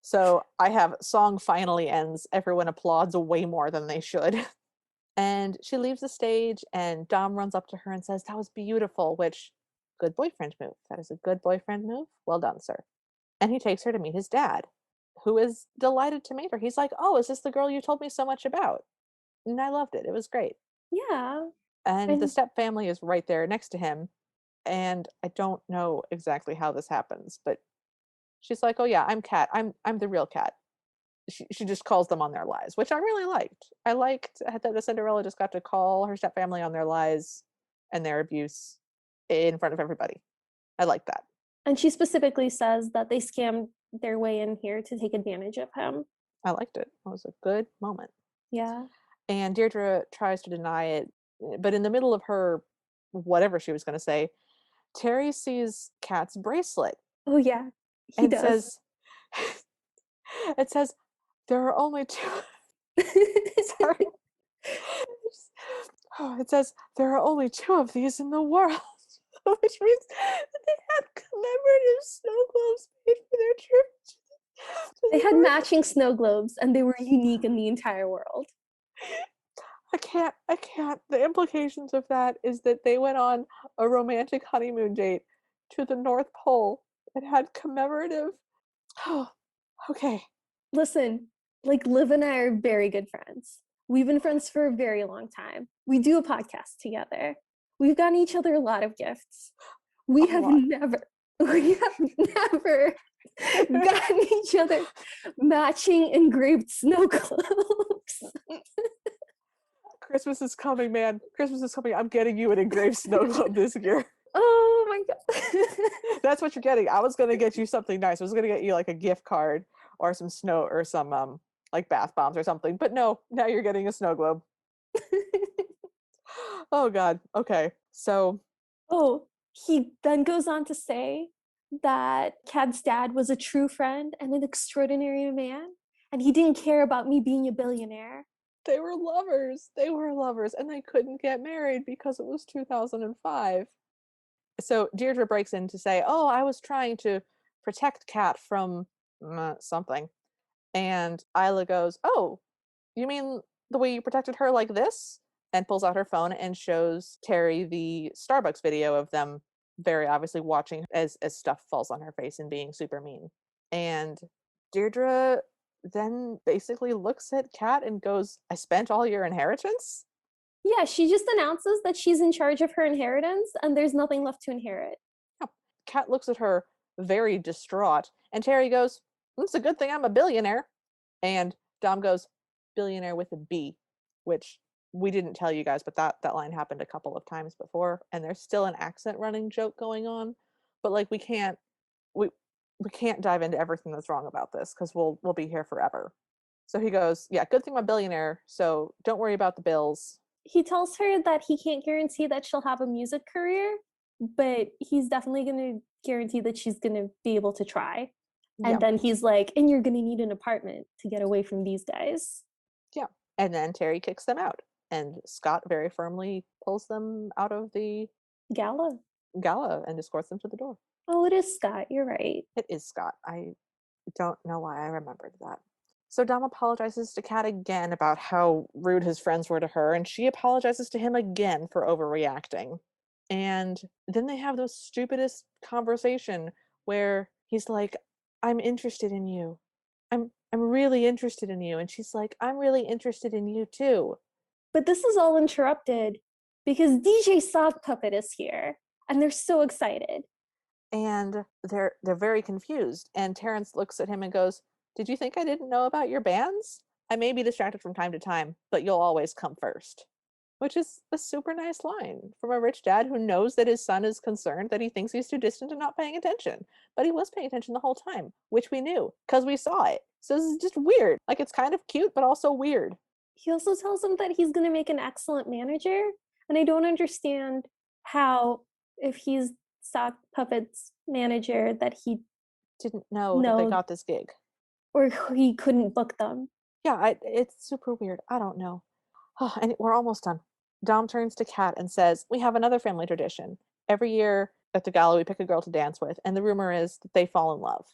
So I have song finally ends. Everyone applauds way more than they should. And she leaves the stage, and Dom runs up to her and says, "That was beautiful," which, good boyfriend move. That is a good boyfriend move. Well done, sir. And he takes her to meet his dad, who is delighted to meet her. He's like, "Oh, is this the girl you told me so much about?" And I loved it. It was great. Yeah. And the And step family is right there next to him. And I don't know exactly how this happens, but she's like, "Oh yeah, I'm Kat. I'm the real Kat." She just calls them on their lies, which I really liked. I liked that the Cinderella just got to call her step family on their lies and their abuse in front of everybody. I like that. and she specifically says that they scammed their way in here to take advantage of him. I liked it. It was a good moment. Yeah. And Deirdre tries to deny it, but in the middle of her whatever she was going to say, Terry sees Kat's bracelet Oh yeah. He and does. says, "It says there are only two." Sorry. Oh, it says there are only two of these in the world, which means that they had commemorative snow globes made for their trip to They the had North. matching snow globes and they were unique in the entire world. I can't. The implications of that is that they went on a romantic honeymoon date to the North Pole and had commemorative. Oh, okay. Listen, like Liv and I are very good friends. We've been friends for a very long time. We do a podcast together. We've gotten each other a lot of gifts. A We have lot. never, we have never gotten each other matching engraved snow globes. Christmas is coming, man. Christmas is coming. I'm getting you an engraved snow globe this year. Oh my god. That's what you're getting. I was gonna get you something nice. I was gonna get you like a gift card or some snow or some like bath bombs or something. But no, now you're getting a snow globe. Oh god. Okay. So Oh, he then goes on to say that Cad's dad was a true friend and an extraordinary man, and he didn't care about me being a billionaire. they were lovers. They were lovers and they couldn't get married because it was 2005. So Deirdre breaks in to say, "Oh, I was trying to protect Kat from something." And Isla goes, "Oh, you mean the way you protected her like this?" And pulls out her phone and shows Terry the Starbucks video of them very obviously watching as stuff falls on her face and being super mean. And Deirdre then basically looks at Kat and goes, "I spent all your inheritance?" Yeah, she just announces that she's in charge of her inheritance and there's nothing left to inherit. Yeah. Kat looks at her very distraught, and Terry goes, "It's a good thing I'm a billionaire." And Dom goes, "Billionaire with a B," which we didn't tell you guys, but that line happened a couple of times before, and there's still an accent running joke going on. But like we we can't dive into everything that's wrong about this because we'll be here forever. So he goes, "Yeah, good thing I'm a billionaire, so don't worry about the bills." He tells her that he can't guarantee that she'll have a music career, but he's definitely going to guarantee that she's going to be able to try. And Yeah, then he's like, and you're going to need an apartment to get away from these guys. yeah. And then Terry kicks them out, and Scott very firmly pulls them out of the Gala. gala and escorts them to the door. Oh, it is Scott. You're right. It is Scott. I don't know why I remembered that. So Dom apologizes to Kat again about how rude his friends were to her, and she apologizes to him again for overreacting. And then they have the stupidest conversation where he's like, "I'm interested in you. I'm really interested in you." And she's like, "I'm really interested in you too." But this is all interrupted because DJ Sock Puppet is here and they're so excited. And they're very confused. And Terrence looks at him and goes, "Did you think I didn't know about your bands? I may be distracted from time to time, but you'll always come first." Which is a super nice line from a rich dad who knows that his son is concerned that he thinks he's too distant and not paying attention. But he was paying attention the whole time, which we knew because we saw it. So this is just weird. Like it's kind of cute, but also weird. He also tells him that he's going to make an excellent manager. And I don't understand how, if he's Sock Puppet's manager, that he Didn't know that they know got this gig. or he couldn't book them. Yeah, it's super weird. I don't know. Oh, and we're almost done. Dom turns to Kat and says, "We have another family tradition. Every year at the gala, we pick a girl to dance with, and the rumor is that they fall in love."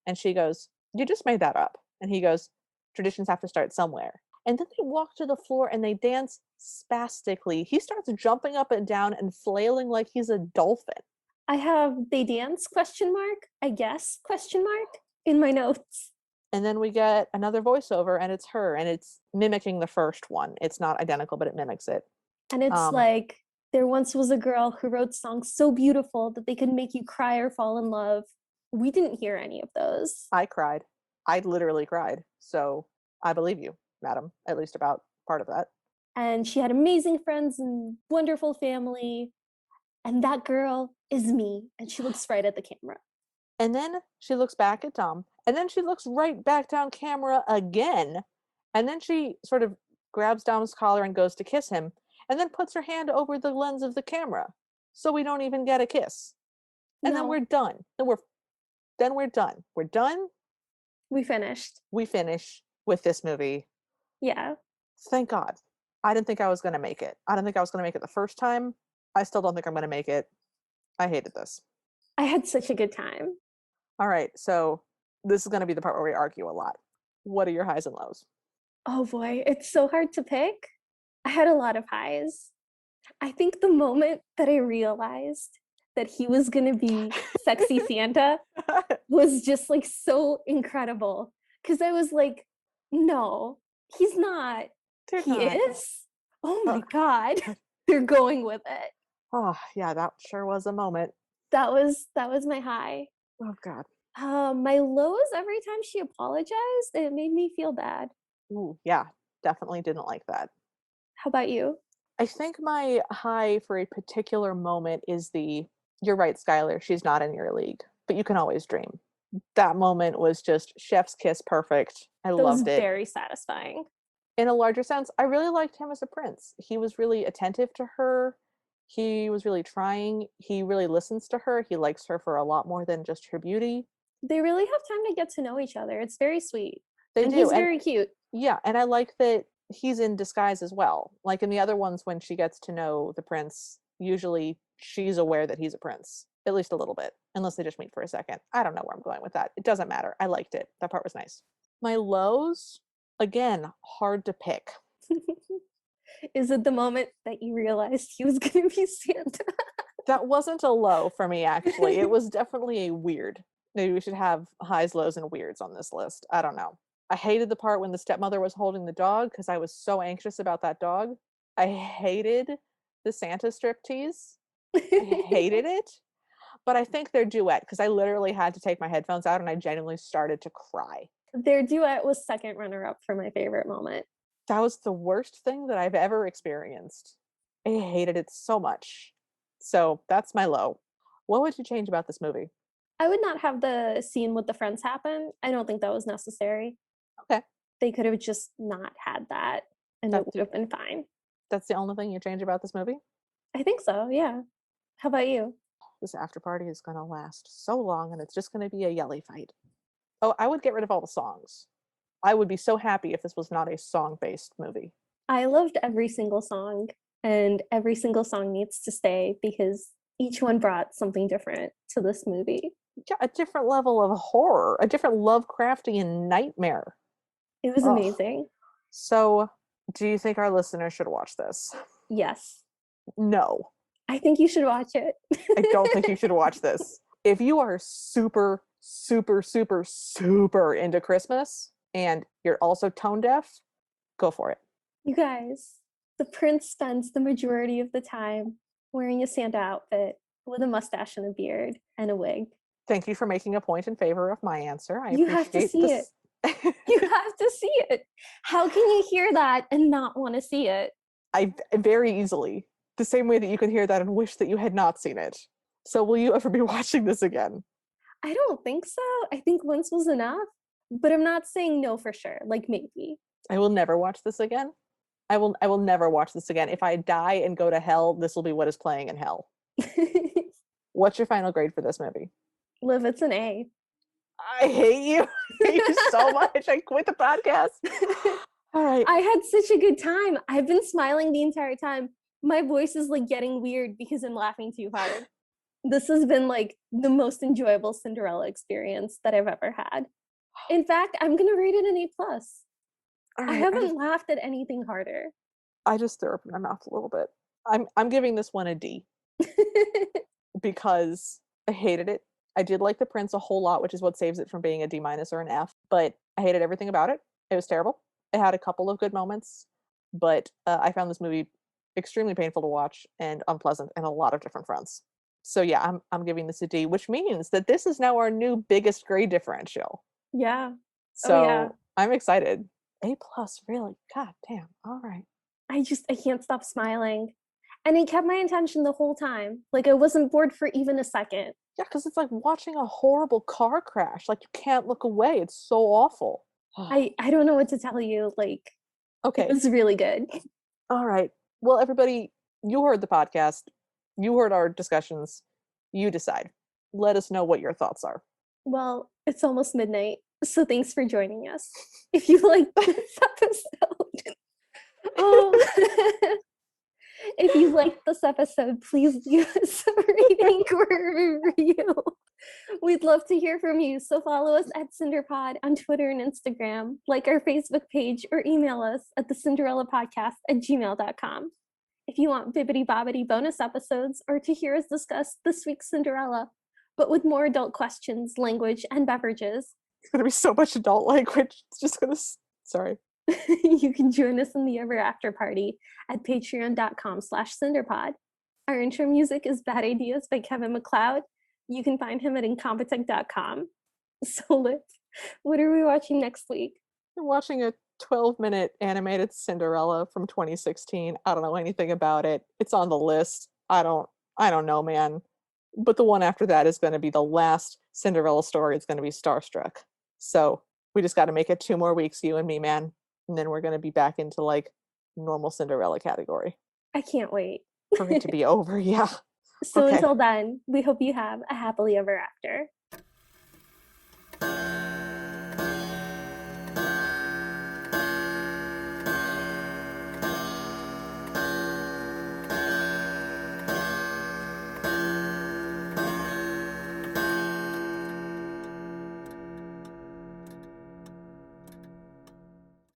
And she goes, "You just made that up." And he goes, "Traditions have to start somewhere." And then they walk to the floor and they dance spastically. He starts jumping up and down and flailing like he's a dolphin. I have they dance question mark, I guess question mark in my notes. And then we get another voiceover and it's her and it's mimicking the first one. It's not identical, but it mimics it. And it's Um, like there once was a girl who wrote songs so beautiful that they could make you cry or fall in love. We didn't hear any of those. I cried. I literally cried. So I believe you, madam, at least about part of that. And she had amazing friends and wonderful family. And that girl is me. And she looks right at the camera. And then she looks back at Tom, and then she looks right back down camera again. And then she sort of grabs Dom's collar and goes to kiss him, and then puts her hand over the lens of the camera. So we don't even get a kiss. And then we're No, done. We're done. We're done. we finished. We finish with this movie. Yeah. Thank God. I didn't think I was gonna make it. I didn't think I was gonna make it the first time. I still don't think I'm gonna make it. I hated this. I had such a good time. All right, so this is gonna be the part where we argue a lot. What are your highs and lows? Oh boy, it's so hard to pick. I had a lot of highs. I think the moment that I realized that he was going to be sexy Santa was just like so incredible. Because I was like, no, he's not. They're He not. is? Oh my Oh, God. They're going with it. oh, yeah, that sure was a moment. That was my high. Oh God. My lows every time she apologized, it made me feel bad. Ooh, yeah, definitely didn't like that. How about you? I think my high for a particular moment is you're right, Skylar, she's not in your league, but you can always dream. That moment was just chef's kiss perfect. I That was loved it. very satisfying. In a larger sense, I really liked him as a prince. He was really attentive to her. He was really trying. He really listens to her. He likes her for a lot more than just her beauty. They really have time to get to know each other. It's very sweet. They And do. he's And very cute. yeah, and I like that he's in disguise as well. Like in the other ones, when she gets to know the prince, usually she's aware that he's a prince, at least a little bit, unless they just meet for a second. I don't know where I'm going with that. It doesn't matter. I liked it. That part was nice. My lows, again, hard to pick. Is it the moment that you realized he was going to be Santa? That wasn't a low for me, actually. It was definitely a weird. Maybe we should have highs, lows, and weirds on this list. I don't know. I hated the part when the stepmother was holding the dog because I was so anxious about that dog. I hated the Santa striptease. I hated it. But I think their duet, because I literally had to take my headphones out and I genuinely started to cry. Their duet was second runner up for my favorite moment. That was the worst thing that I've ever experienced. I hated it so much. So that's my low. What would you change about this movie? I would not have the scene with the friends happen. I don't think that was necessary. Okay. They could have just not had that and it That's would have been fine. that's the only thing you change about this movie? I think so, yeah. How about you? This after party is gonna last so long and it's just gonna be a yelly fight. Oh, I would get rid of all the songs. I would be so happy if this was not a song-based movie. I loved every single song, and every single song needs to stay because each one brought something different to this movie. Yeah, a different level of horror, a different Lovecraftian nightmare. It was Ugh. amazing. So, do you think our listeners should watch this? Yes. No, I think you should watch it. I don't think you should watch this. If you are super, super, super, super into Christmas and you're also tone deaf, go for it. You guys, the prince spends the majority of the time wearing a Santa outfit with a mustache and a beard and a wig. Thank you for making a point in favor of my answer. I You have to appreciate see it. this. You have to see it. How can you hear that and not want to see it? I very easily, the same way that you can hear that and wish that you had not seen it. So, will you ever be watching this again? I don't think so. I think once was enough, but I'm not saying no for sure. Like maybe. I will never watch this again. I will never watch this again. If I die and go to hell, this will be what is playing in hell. What's your final grade for this movie? Liv, it's an A. I hate you. I hate you so much. I quit the podcast. All right. I had such a good time. I've been smiling the entire time. My voice is like getting weird because I'm laughing too hard. This has been like the most enjoyable Cinderella experience that I've ever had. In fact, I'm gonna rate it an A plus. All I right. haven't laughed at anything harder. I just threw up in my mouth a little bit. I'm giving this one a D. because I hated it. I did like the prince a whole lot, which is what saves it from being a D- or an F, but I hated everything about it. It was terrible. It had a couple of good moments, but I found this movie extremely painful to watch and unpleasant in a lot of different fronts. So yeah, I'm giving this a D, which means that this is now our new biggest grade differential. Yeah. Oh yeah. So I'm excited. A plus, really? God damn. All right. I can't stop smiling. And it kept my attention the whole time. Like I wasn't bored for even a second. Yeah, because it's like watching a horrible car crash. Like you can't look away. It's so awful. I don't know what to tell you. Like it Okay. was really good. All right. Well, everybody, you heard the podcast. You heard our discussions. You decide. Let us know what your thoughts are. Well, it's almost midnight, so thanks for joining us. If you liked this episode, oh, if you liked this episode, please give us a rating or a review. We'd love to hear from you, so follow us at CinderPod on Twitter and Instagram, like our Facebook page, or email us at thecinderellapodcast@gmail.com. If you want bibbity bobbity bonus episodes or to hear us discuss this week's Cinderella, but with more adult questions, language, and beverages, It's going to be so much adult language. It's just going to. Sorry. you can join us in the Ever After Party at patreon.com/CinderPod. Our intro music is Bad Ideas by Kevin MacLeod. You can find him at incompetech.com. So what are we watching next week? I'm watching a 12-minute animated Cinderella from 2016. I don't know anything about it. It's on the list. I don't know, man. But the one after that is going to be the last Cinderella story. It's going to be Starstruck. So we just got to make it 2 more weeks, you and me, man. And then we're going to be back into like normal Cinderella category I can't wait. for it to be over. Yeah. So Okay. until then, we hope you have a happily ever after.